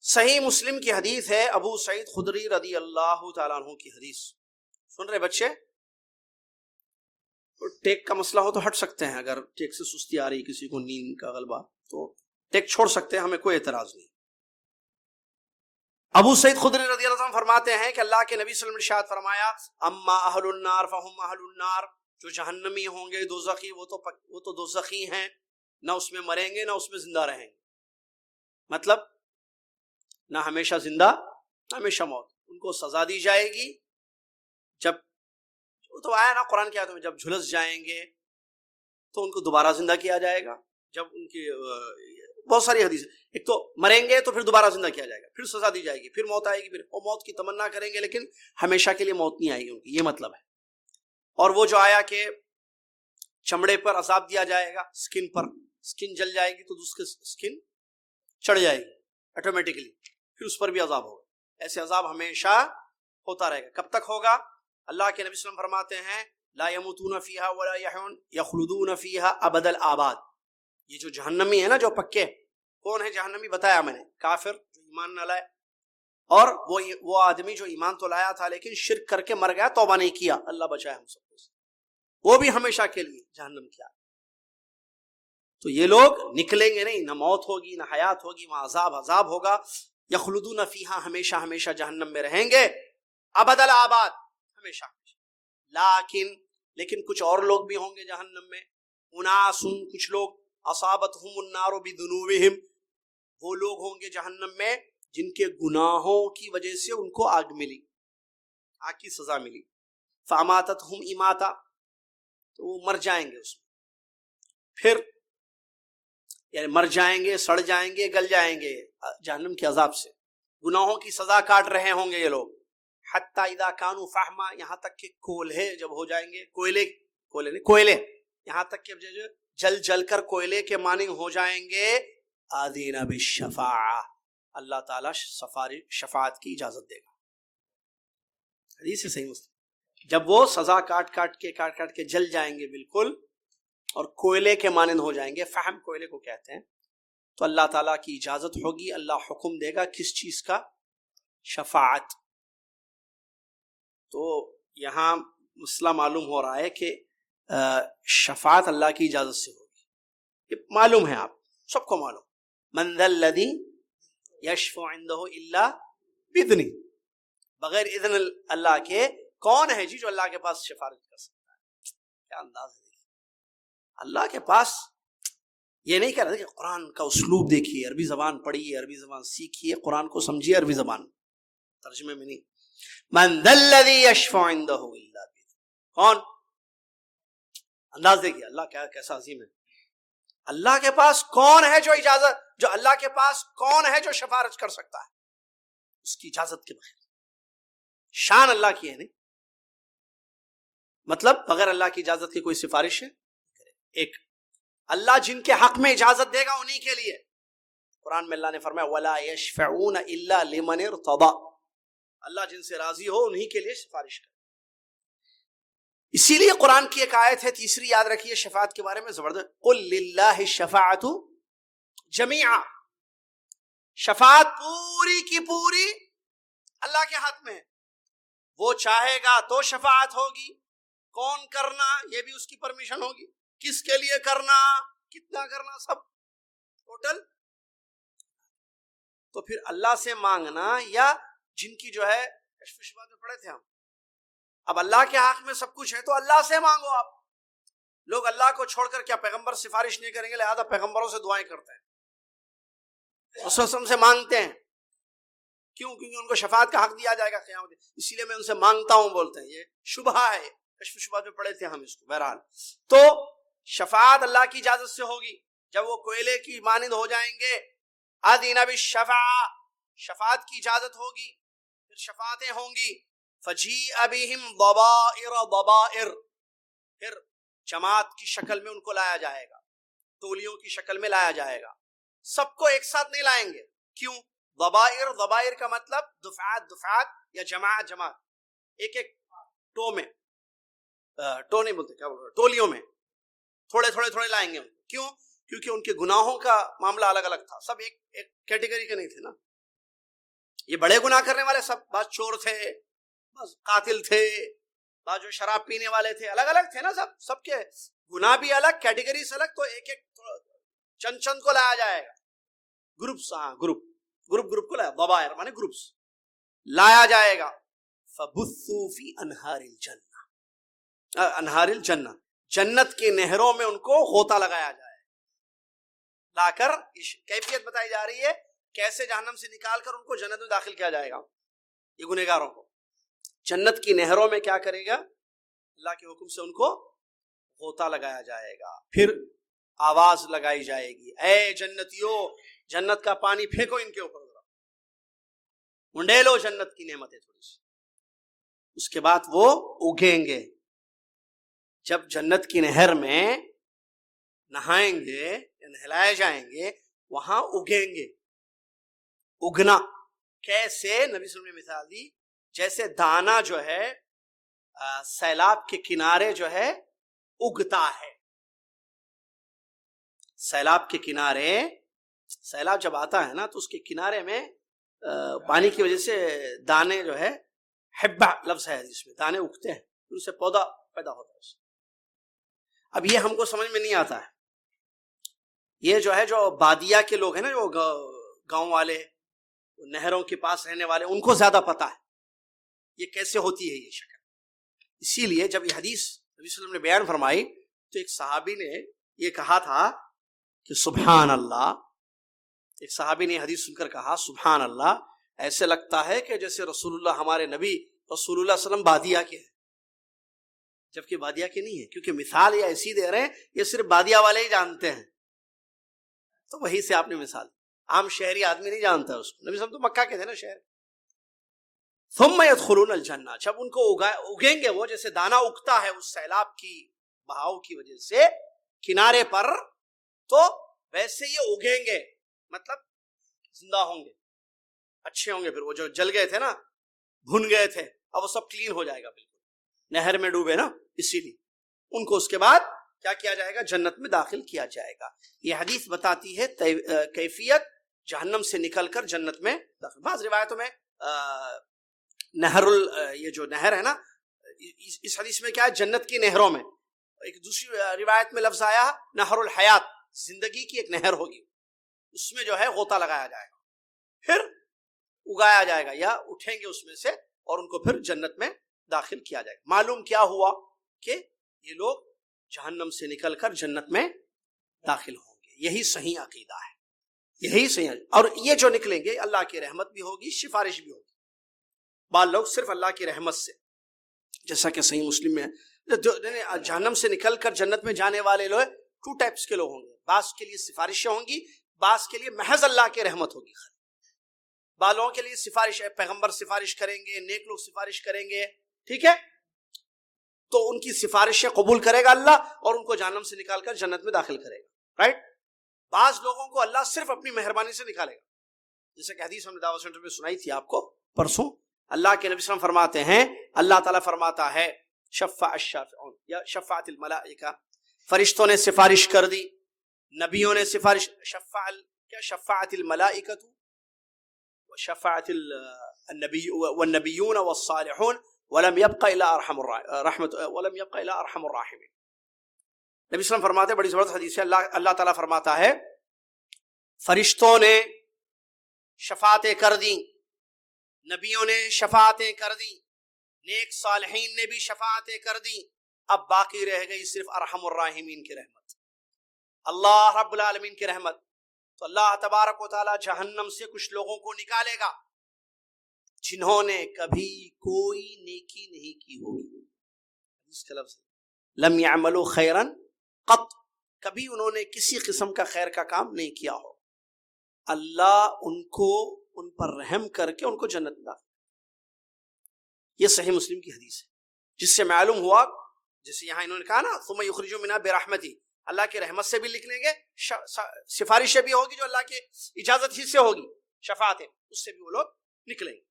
صحیح مسلم کی حدیث ہے، ابو سعید خدری رضی اللہ تعالیٰ عنہ کی حدیث. سن رہے بچے؟ ٹیک کا مسئلہ ہو تو ہٹ سکتے ہیں، اگر ٹیک سے سستی آ رہی، کسی کو نیند کا غلبہ، تو ٹیک چھوڑ سکتے ہیں، ہمیں کوئی اعتراض نہیں. ابو سعید خدری رضی اللہ عنہ فرماتے ہیں کہ اللہ کے نبی صلی اللہ علیہ وسلم نے ارشاد فرمایا، اما اہل النار فہم اہل النار، جو جہنمی ہوں گے دوزخی، وہ تو دوزخی ہیں، نہ اس میں مریں گے نہ اس میں زندہ رہیں گے. مطلب نہ ہمیشہ زندہ نہ ہمیشہ موت. ان کو سزا دی جائے گی جب، تو آیا نا قرآن کی آیت میں، جب جھلس جائیں گے تو ان کو دوبارہ زندہ کیا جائے گا. جب ان کی بہت ساری حدیث ہے، ایک تو مریں گے تو پھر دوبارہ زندہ کیا جائے گا، پھر سزا دی جائے گی، پھر موت آئے گی، پھر وہ موت کی تمنا کریں گے لیکن ہمیشہ کے لیے موت نہیں آئے گی ان کی، یہ مطلب ہے. اور وہ جو آیا کہ چمڑے پر عذاب دیا جائے گا، سکن پر، سکن جل جائے گی تو دوسرے سکن چڑھ جائے گی آٹومیٹکلی، پھر اس پر بھی عذاب ہوگا. ایسے عذاب ہمیشہ ہوتا رہے گا. کب تک ہوگا؟ اللہ کے نبی صلی اللہ علیہ وسلم فرماتے ہیں لا یموتون فیہا ولا یحیون یخلدون فیہا ابد الآباد. یہ جو جہنمی ہے نا، جو پکے، کون ہے جہنمی؟ بتایا میں نے، کافر جو ایمان نہ لائے، اور وہ آدمی جو ایمان تو لایا تھا لیکن شرک کر کے مر گیا، توبہ نہیں کیا، اللہ بچائے ہم سب کو، وہ بھی ہمیشہ کے لیے جہنم کیا. تو یہ لوگ نکلیں گے نہیں، نہ موت ہوگی نہ حیات ہوگی، وہاں عذاب ہوگا. یخلدون فیہا، ہمیشہ ہمیشہ جہنم میں رہیں گے، ابد الآباد، ہمیشہ. لیکن کچھ اور لوگ بھی ہوں گے جہنم میں. اناسن، کچھ لوگ، اصابتہم النار بذنوبہم، وہ لوگ ہوں گے جہنم میں جن کے گناہوں کی وجہ سے ان کو آگ ملی، آگ کی سزا ملی. فاماتتہم اماتا، تو وہ مر جائیں گے اس میں، پھر یعنی مر جائیں گے، سڑ جائیں گے، گل جائیں گے جہنم کے عذاب سے. گناہوں کی سزا کاٹ رہے ہوں گے یہ لوگ، حتی اذا کانوا فحما، یہاں تک کہ کولہے جب ہو جائیں گے، کوئلے یہاں تک کہ جل جل کر کوئلے کے مانند ہو جائیں گے، آذین بالشفاعہ، اللہ تعالیٰ شفاعت کی اجازت دے گا. حدیث ہے صحیح مسلم. جب وہ سزا کاٹ کاٹ کے جل جائیں گے بالکل اور کوئلے کے مانند ہو جائیں گے، فحم کوئلے کو کہتے ہیں، تو اللہ تعالیٰ کی اجازت ہوگی، اللہ حکم دے گا کس چیز کا؟ شفاعت. تو یہاں مسئلہ معلوم ہو رہا ہے کہ شفاعت اللہ کی اجازت سے ہوگی. یہ معلوم ہے، آپ سب کو معلوم. من ذا الذی یشفع عنده الا باذنہ، بغیر اذن اللہ کے کون ہے جی جو اللہ کے پاس شفاعت کر سکتا ہے؟ کیا انداز ہے اللہ کے پاس. یہ نہیں کہہ رہا کہ قرآن کا اسلوب دیکھیے، عربی زبان پڑھیے، عربی زبان سیکھیے، قرآن کو سمجھیے عربی زبان ترجمے میں نہیں. من ذا الذی یشفع عنده الا باذنہ، کون؟ انداز دیکھیے اللہ کیسا عظیم ہے. اللہ کے پاس کون ہے جو اللہ کے پاس کون ہے جو شفاعت کر سکتا ہے اس کی اجازت کے بغیر؟ شان اللہ کی ہے نہیں، مطلب بغیر اللہ کی اجازت کی کوئی سفارش ہے. ایک اللہ جن کے حق میں اجازت دے گا انہی کے لیے. قرآن میں اللہ نے فرمایا وَلَا يَشْفَعُونَ إِلَّا لِمَنِ ارْتَضَى، اللہ جن سے راضی ہو انہی کے لیے سفارش کرے. اسی لیے قرآن کی ایک آیت ہے تیسری، یاد رکھیے شفاعت کے بارے میں زبردست، قُلْ لِلَّهِ الشَّفَاعَةُ جَمِيعًا، شفاعت پوری کی پوری اللہ کے ہاتھ میں ہے. وہ چاہے گا تو شفاعت ہوگی، کون کرنا یہ بھی اس کی پرمیشن ہوگی، کس کے لیے کرنا، کتنا کرنا، سب ٹوٹل. تو پھر اللہ سے مانگنا، یا جن کی جو ہے کشف شبہات میں پڑھے تھے ہم، اب اللہ کے حق میں سب کچھ ہے تو اللہ سے مانگو. آپ لوگ اللہ کو چھوڑ کر کیا پیغمبر سفارش نہیں کریں گے، لہذا پیغمبروں سے دعائیں کرتے ہیں، رسول وسلم سے مانگتے ہیں. کیوں؟ کیونکہ ان کو شفاعت کا حق دیا جائے گا قیامت، اسی لیے میں ان سے مانگتا ہوں بولتے ہیں. یہ شبہ ہے، کشف شبہات میں پڑھے تھے ہم اس کو. بہرحال تو شفاعت اللہ کی اجازت سے ہوگی. جب وہ کوئلے کی مانند ہو جائیں گے، آذین بالشفاعہ، شفاعت کی اجازت ہوگی، پھر شفاعتیں ہوں گی. فجیء بہم ضبائر، پھر جماعت کی شکل میں ان کو لایا جائے گا، تولیوں کی شکل میں لایا جائے گا. سب کو ایک ساتھ نہیں لائیں گے. کیوں؟ ضبائر کا مطلب دفعات یا جماعت، ایک ایک ٹو میں، ٹو نہیں بولتے، کیا بول رہے، ٹولیوں میں تھوڑے لائیں گے. کیوں؟ کیونکہ ان کے گناہوں کا معاملہ الگ الگ تھا، سب ایک کیٹیگری کے نہیں تھے نا. یہ بڑے گناہ کرنے والے سب، بعض چور تھے، بعض قاتل تھے، بعض جو شراب پینے والے تھے، الگ الگ تھے نا. سب کے گناہ بھی الگ، کیٹیگریز الگ. تو ایک ایک چند کو لایا جائے گا، گروپس. ہاں گروپ کو لایا، ضبائر مانے گروپس لایا جائے گا. فبثوا فی انہار الجنہ، جنت کی نہروں میں ان کو غوطہ لگایا جائے، لا کر کیفیت بتائی جا رہی ہے کیسے جہنم سے نکال کر ان کو جنت میں داخل کیا جائے گا. یہ گنہگاروں کو جنت کی نہروں میں کیا کرے گا؟ اللہ کے حکم سے ان کو غوطہ لگایا جائے گا. پھر آواز لگائی جائے گی، اے جنتیوں، جنت کا پانی پھینکو ان کے اوپر، منڈیلو جنت کی نعمتیں تھوڑی سی. اس کے بعد وہ اگیں گے. جب جنت کی نہر میں نہائیں گے یا نہلائے جائیں گے، وہاں اگیں گے. اگنا کیسے؟ نبی صلی اللہ علیہ وسلم نے مثال دی، جیسے دانا جو ہے سیلاب کے کنارے جو ہے اگتا ہے. سیلاب کے کنارے، سیلاب جب آتا ہے نا تو اس کے کنارے میں پانی کی وجہ سے دانے جو ہے، حبہ لفظ ہے جس میں دانے اگتے ہیں، ان سے پودا پیدا ہوتا ہے. اب یہ ہم کو سمجھ میں نہیں آتا ہے. یہ جو ہے جو بادیا کے لوگ ہیں نا، جو گاؤں والے، نہروں کے پاس رہنے والے، ان کو زیادہ پتا ہے یہ کیسے ہوتی ہے یہ شکل. اسی لیے جب یہ حدیث نبی صلی اللہ علیہ وسلم نے بیان فرمائی تو ایک صحابی نے یہ کہا تھا کہ سبحان اللہ. ایک صحابی نے حدیث سن کر کہا سبحان اللہ، ایسے لگتا ہے کہ جیسے رسول اللہ، ہمارے نبی رسول اللہ صلی اللہ علیہ وسلم بادیا کے ہیں، جبکہ بادیا کے نہیں ہے. کیونکہ مثال یہ ایسی دے رہے ہیں، یہ صرف بادیا والے ہی جانتے ہیں. تو وہی سے آپ نے مثال، عام شہری آدمی نہیں جانتا اس کو. نبی صلی اللہ علیہ وسلم تو مکہ کے تھے نا، شہر. ثم يدخلون الجنہ، جب ان کو اگیں گے وہ جیسے دانا اگتا ہے اس سیلاب کی بہاؤ کی وجہ سے کنارے پر، تو ویسے یہ اگیں گے، مطلب زندہ ہوں گے، اچھے ہوں گے. پھر وہ جو جل گئے تھے نا، بھن گئے تھے، اب وہ سب کلین ہو جائے گا، بالکل نہر میں ڈوبے نا، اسی لیے ان کو اس کے بعد کیا کیا جائے گا؟ جنت میں داخل کیا جائے گا. یہ حدیث بتاتی ہے کیفیت جہنم سے نکل کر جنت میں داخل. بعض روایتوں میں یہ جو نہر ہے نا، اس حدیث میں کیا ہے؟ جنت کی نہروں میں. ایک دوسری روایت میں لفظ آیا نہر الحیات، زندگی کی ایک نہر ہوگی، اس میں جو ہے غوطہ لگایا جائے گا، پھر اگایا جائے گا یا اٹھیں گے اس میں سے اور ان کو پھر جنت میں داخل کیا جائے گا. معلوم کیا ہوا کہ یہ لوگ جہنم سے نکل کر جنت میں داخل ہوں گے. یہی صحیح عقیدہ ہے، یہی صحیح. اور یہ جو نکلیں گے اللہ کی رحمت بھی ہوگی، سفارش بھی ہوگی. بعض لوگ صرف اللہ کی رحمت سے، جیسا کہ صحیح مسلم میں جہنم سے نکل کر جنت میں جانے والے لوگ 2 ٹائپس کے لوگ ہوں گے. بعض کے لیے سفارشیں ہوں گی، بعض کے لیے محض اللہ کی رحمت ہوگی. بعض لوگوں کے لیے سفارش ہے، پیغمبر سفارش کریں گے، نیک لوگ سفارش کریں گے، ٹھیک ہے، تو ان کی سفارشیں قبول کرے گا اللہ اور ان کو جہنم سے نکال کر جنت میں داخل کرے گا، رائٹ. بعض لوگوں کو اللہ صرف اپنی مہربانی سے نکالے گا، جیسے کہ حدیث ہم نے دعوت سینٹر میں سنائی تھی آپ کو پرسوں. اللہ کے نبی صلی اللہ علیہ وسلم فرماتے ہیں، اللہ تعالیٰ فرماتا ہے شفع الشافعون یا شفاعت الملائکہ، فرشتوں نے سفارش کر دی، نبیوں نے سفارش. شفاعت الملائکۃ وشفاعت النبی والنبیون والصالحون ولم يبق الا ارحم الراحمین. نبی صلی اللہ علیہ وسلم فرماتے ہیں، بڑی زبردست حدیث ہے، اللہ تعالیٰ فرماتا ہے فرشتوں نے شفاعتیں کر دی، نبیوں نے شفاعتیں کر دی، نیک صالحین نے بھی شفاعتیں کر دی، اب باقی رہ گئی صرف ارحم الراحمین کی رحمت، اللہ رب العالمین کی رحمت. تو اللہ تبارک و تعالی جہنم سے کچھ لوگوں کو نکالے گا جنہوں نے کبھی کوئی نیکی نہیں کی ہوگی. اس کا لفظ لم يعملوا خیرا قط، کبھی انہوں نے کسی قسم کا خیر کا کام نہیں کیا ہو. اللہ ان پر رحم کر کے ان کو جنت میں. یہ صحیح مسلم کی حدیث ہے، جس سے معلوم ہوا، جیسے یہاں انہوں نے کہا نا ثم یخرج منها برحمتی، اللہ کی رحمت سے بھی لکھ لیں گے، سفارشیں بھی ہوگی جو اللہ کی اجازت ہی سے ہوگی، شفاعتیں اس سے بھی وہ لوگ نکلیں گے.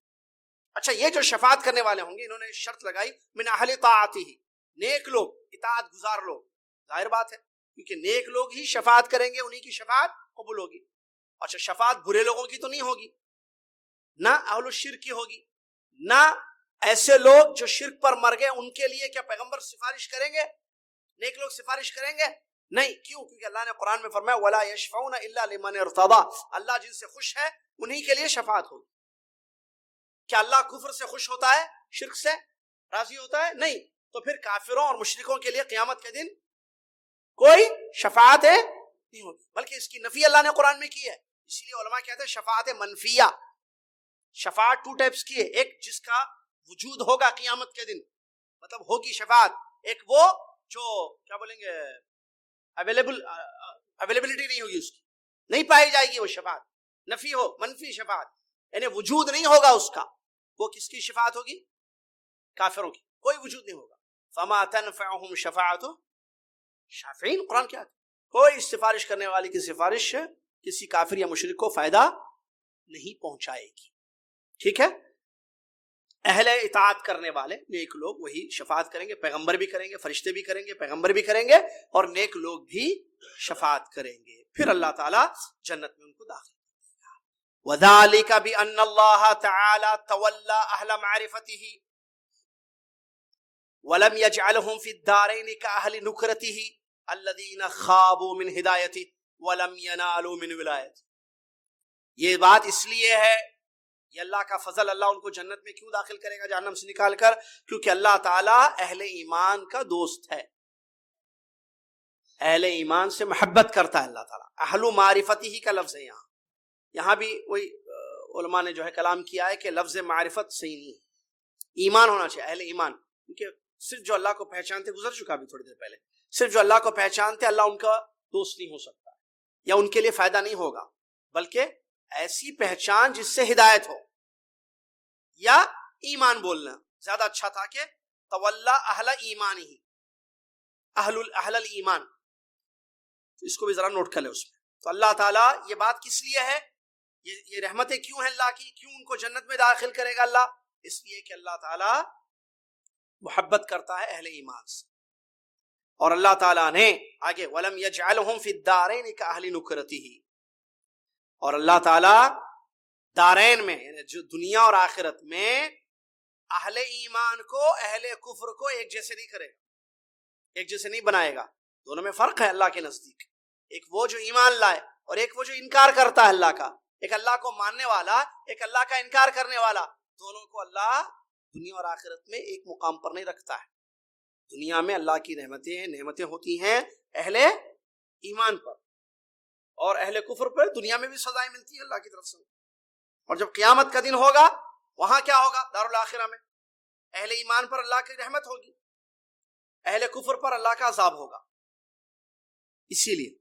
اچھا، یہ جو شفاعت کرنے والے ہوں گے، انہوں نے شرط لگائی من اہل طاعتہ، نیک لوگ، اطاعت گزار لوگ. ظاہر بات ہے کیونکہ نیک لوگ ہی شفاعت کریں گے، انہی کی شفاعت قبول ہوگی. اچھا، شفاعت برے لوگوں کی تو نہیں ہوگی، نہ اہل الشرک کی ہوگی، نہ ایسے لوگ جو شرک پر مر گئے ان کے لیے کیا پیغمبر سفارش کریں گے، نیک لوگ سفارش کریں گے؟ نہیں. کیوں؟ کیونکہ اللہ نے قرآن میں فرمایا وَلَا يَشْفَعُونَ إِلَّا لِمَنِ ارْتَضَىٰ، اللہ جن سے خوش ہے انہی کے لیے شفاعت ہوگی. کیا اللہ کفر سے خوش ہوتا ہے، شرک سے راضی ہوتا ہے؟ نہیں. تو پھر کافروں اور مشرکوں کے لیے قیامت کے دن کوئی شفاعت نہیں ہوگی، بلکہ اس کی نفی اللہ نے قرآن میں کی ہے. اس لیے علماء کہتے ہیں شفاعت منفیہ. شفاعت 2 ٹائپس کی ہے، ایک جس کا وجود ہوگا قیامت کے دن، مطلب ہوگی شفاعت. ایک وہ جو کیا بولیں گے اویلیبلٹی نہیں ہوگی، اس کی نہیں پائی جائے گی وہ شفاعت، نفی ہو، منفی شفاعت، یعنی وجود نہیں ہوگا اس کا. وہ کس کی شفاعت ہوگی؟ کافروں کی، کوئی وجود نہیں ہوگا. فما تنفعهم شفاعت شافعین. قرآن کیا ہے؟ کوئی سفارش کرنے والی کی سفارش کسی کافر یا مشرک کو فائدہ نہیں پہنچائے گی. ٹھیک ہے، اہل اطاعت کرنے والے نیک لوگ وہی شفاعت کریں گے، پیغمبر بھی کریں گے، فرشتے بھی کریں گے، پیغمبر بھی کریں گے، اور نیک لوگ بھی شفاعت کریں گے. پھر اللہ تعالیٰ جنت میں ان کو داخل کرے گا. وَذَلِكَ بِأَنَّ اللَّهَ تَعَالَى تَوَلَّى أَهْلَ مَعْرِفَتِهِ وَلَمْ يَجْعَلْهُمْ فِي الدَّارَيْنِ كَأَهْلِ نُكْرَتِهِ الَّذِينَ خَابُوا مِنْ هِدَایَتِهِ وَلَمْ يَنَالُوا مِنْ وِلَایَتِهِ. یہ بات اس لیے ہے، یہ اللہ کا فضل، اللہ ان کو جنت میں کیوں داخل کرے گا جہنم سے نکال کر؟ کیونکہ اللہ تعالیٰ اہل ایمان کا دوست ہے، اہل ایمان سے محبت کرتا ہے اللہ تعالیٰ. اہل معرفتی ہی کا لفظ ہے یہاں بھی وہی علماء نے جو ہے کلام کیا ہے کہ لفظ معرفت صحیح نہیں ہے، ایمان ہونا چاہیے، اہل ایمان. کیونکہ صرف جو اللہ کو پہچانتے، گزر چکا بھی تھوڑی دیر پہلے، صرف جو اللہ کو پہچانتے اللہ ان کا دوست نہیں ہو سکتا یا ان کے لیے فائدہ نہیں ہوگا، بلکہ ایسی پہچان جس سے ہدایت ہو، یا ایمان بولنا زیادہ اچھا تھا کہ تولا اہل ایمان ہی، اہل الایمان، اس کو بھی ذرا نوٹ کر لیں اس میں. تو اللہ تعالیٰ یہ بات کس لیے ہے، یہ رحمتیں کیوں ہیں اللہ کی، کیوں ان کو جنت میں داخل کرے گا اللہ؟ اس لیے کہ اللہ تعالیٰ محبت کرتا ہے اہل ایمان سے. اور اللہ تعالیٰ نے آگے وَلَمْ يَجْعَلْهُمْ فِي الدَّارَيْنِ كَأَهْلِ نُكْرَتِهِ، اور اللہ تعالیٰ دارین میں یعنی جو دنیا اور آخرت میں اہل ایمان کو اہل کفر کو ایک جیسے نہیں کرے گا، ایک جیسے نہیں بنائے گا. دونوں میں فرق ہے اللہ کے نزدیک. ایک وہ جو ایمان لائے اور ایک وہ جو انکار کرتا ہے اللہ کا. ایک اللہ کو ماننے والا، ایک اللہ کا انکار کرنے والا. دونوں کو اللہ دنیا اور آخرت میں ایک مقام پر نہیں رکھتا ہے. دنیا میں اللہ کی نعمتیں ہوتی ہیں اہل ایمان پر، اور اہل کفر پر دنیا میں بھی سزائیں ملتی ہیں اللہ کی طرف سے. اور جب قیامت کا دن ہوگا وہاں کیا ہوگا؟ دارالآخرہ میں اہل ایمان پر اللہ کی رحمت ہوگی، اہل کفر پر اللہ کا عذاب ہوگا. اسی لیے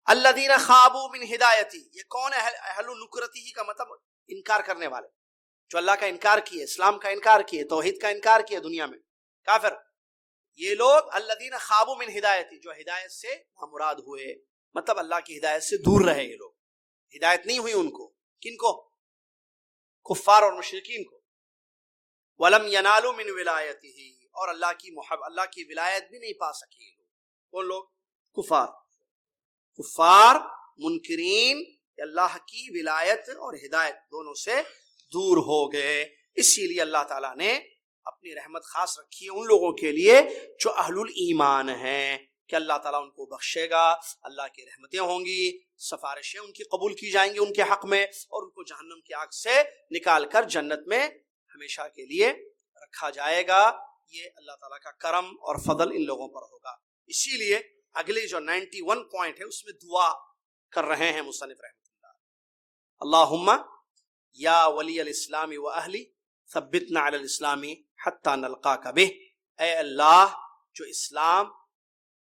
الذین خابوا من ہدایتی، یہ کون ہے؟ اہل نکرتی کا مطلب انکار کرنے والے، جو اللہ کا انکار کیے، اسلام کا انکار کیے، توحید کا انکار کیے دنیا میں، کافر. یہ لوگ الذین خابوا من ہدایتی، جو ہدایت سے نامراد ہوئے، مطلب اللہ کی ہدایت سے دور رہے. یہ لوگ ہدایت نہیں ہوئی ان کو. کن کو؟ کفار اور مشرکین کو. ولم ینالوا من ولایتہ، اور اللہ کی محبت، اللہ کی ولایت بھی نہیں پا سکے یہ لوگ. کون لوگ؟ کفار منکرین اللہ کی ولایت اور ہدایت دونوں سے دور ہو گئے. اسی لیے اللہ تعالیٰ نے اپنی رحمت خاص رکھی ہے ان لوگوں کے لیے جو اہل الایمان ہیں، کہ اللہ تعالیٰ ان کو بخشے گا، اللہ کی رحمتیں ہوں گی، سفارشیں ان کی قبول کی جائیں گی ان کے حق میں، اور ان کو جہنم کی آگ سے نکال کر جنت میں ہمیشہ کے لیے رکھا جائے گا. یہ اللہ تعالیٰ کا کرم اور فضل ان لوگوں پر ہوگا. اسی لیے اگلے جو 91 پوائنٹ ہے اس میں دعا کر رہے ہیں مصنف رحمۃ اللہ. اللہم یا ولی الاسلام و اہلی ثبتنا علی الاسلام حتی نلقاک بہ، اے اللہ جو اسلام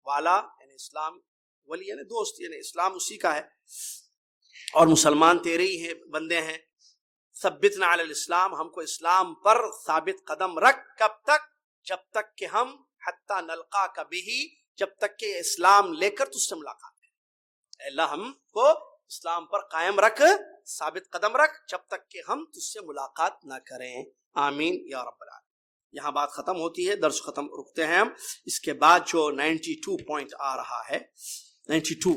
والا، یعنی اسلام ولی یعنی دوست، یعنی اسلام اسی کا ہے اور مسلمان تیرے ہی ہیں، بندے ہیں. ثبتنا علی الاسلام، ہم کو اسلام پر ثابت قدم رکھ. کب تک؟ جب تک کہ ہم حتی نلقاک بہ، جب تک کہ اسلام لے کر تجھ سے ملاقات کریں. اے اللہ ہم کو اسلام پر قائم رکھ، ثابت قدم رکھ، جب تک کہ ہم تجھ سے ملاقات نہ کریں. آمین یا رب العالمین. یہاں بات ختم ہوتی ہے، درس ختم رکتے ہیں ہم. اس کے بعد جو 92 پوائنٹ آ رہا ہے، 92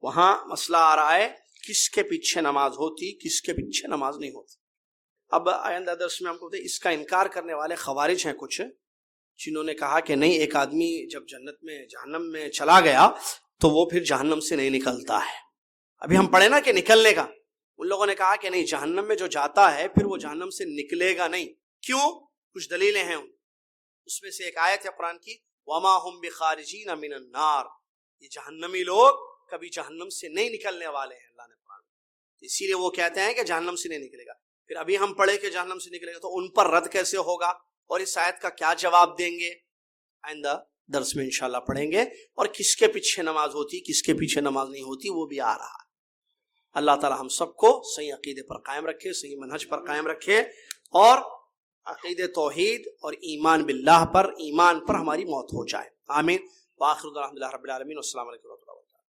وہاں مسئلہ آ رہا ہے کس کے پیچھے نماز ہوتی، کس کے پیچھے نماز نہیں ہوتی. اب آئندہ درس میں ہم کو اس کا انکار کرنے والے خوارج ہیں کچھ، جنہوں نے کہا کہ نہیں، ایک آدمی جب جنت میں جہنم میں چلا گیا تو وہ پھر جہنم سے نہیں نکلتا ہے. ابھی ہم پڑھے نا کہ نکلنے کا، ان لوگوں نے کہا کہ نہیں، جہنم میں جو جاتا ہے پھر وہ جہنم سے نکلے گا نہیں. کیوں؟ کچھ دلیلیں ہیں. اس میں سے ایک آیت ہے قرآن کی، وَمَا هُمْ بِخَارِجِينَ مِنَ النَّارِ، یہ جہنمی لوگ کبھی جہنم سے نہیں نکلنے والے ہیں اللہ نے قرآن. اسی لیے وہ کہتے ہیں کہ جہنم سے نہیں نکلے گا. پھر ابھی ہم پڑھے کہ جہنم سے نکلے گا، تو ان پر رد کیسے ہوگا اور اس آیت کا کیا جواب دیں گے؟ آئندہ درس میں انشاءاللہ پڑھیں گے. اور کس کے پیچھے نماز ہوتی، کس کے پیچھے نماز نہیں ہوتی، وہ بھی آ رہا ہے. اللہ تعالی ہم سب کو صحیح عقیدے پر قائم رکھے، صحیح منہج پر قائم رکھے، اور عقید توحید اور ایمان باللہ پر، ایمان پر ہماری موت ہو جائے. آمین. وآخر دعوانا الحمدللہ رب العالمین. والسلام علیکم.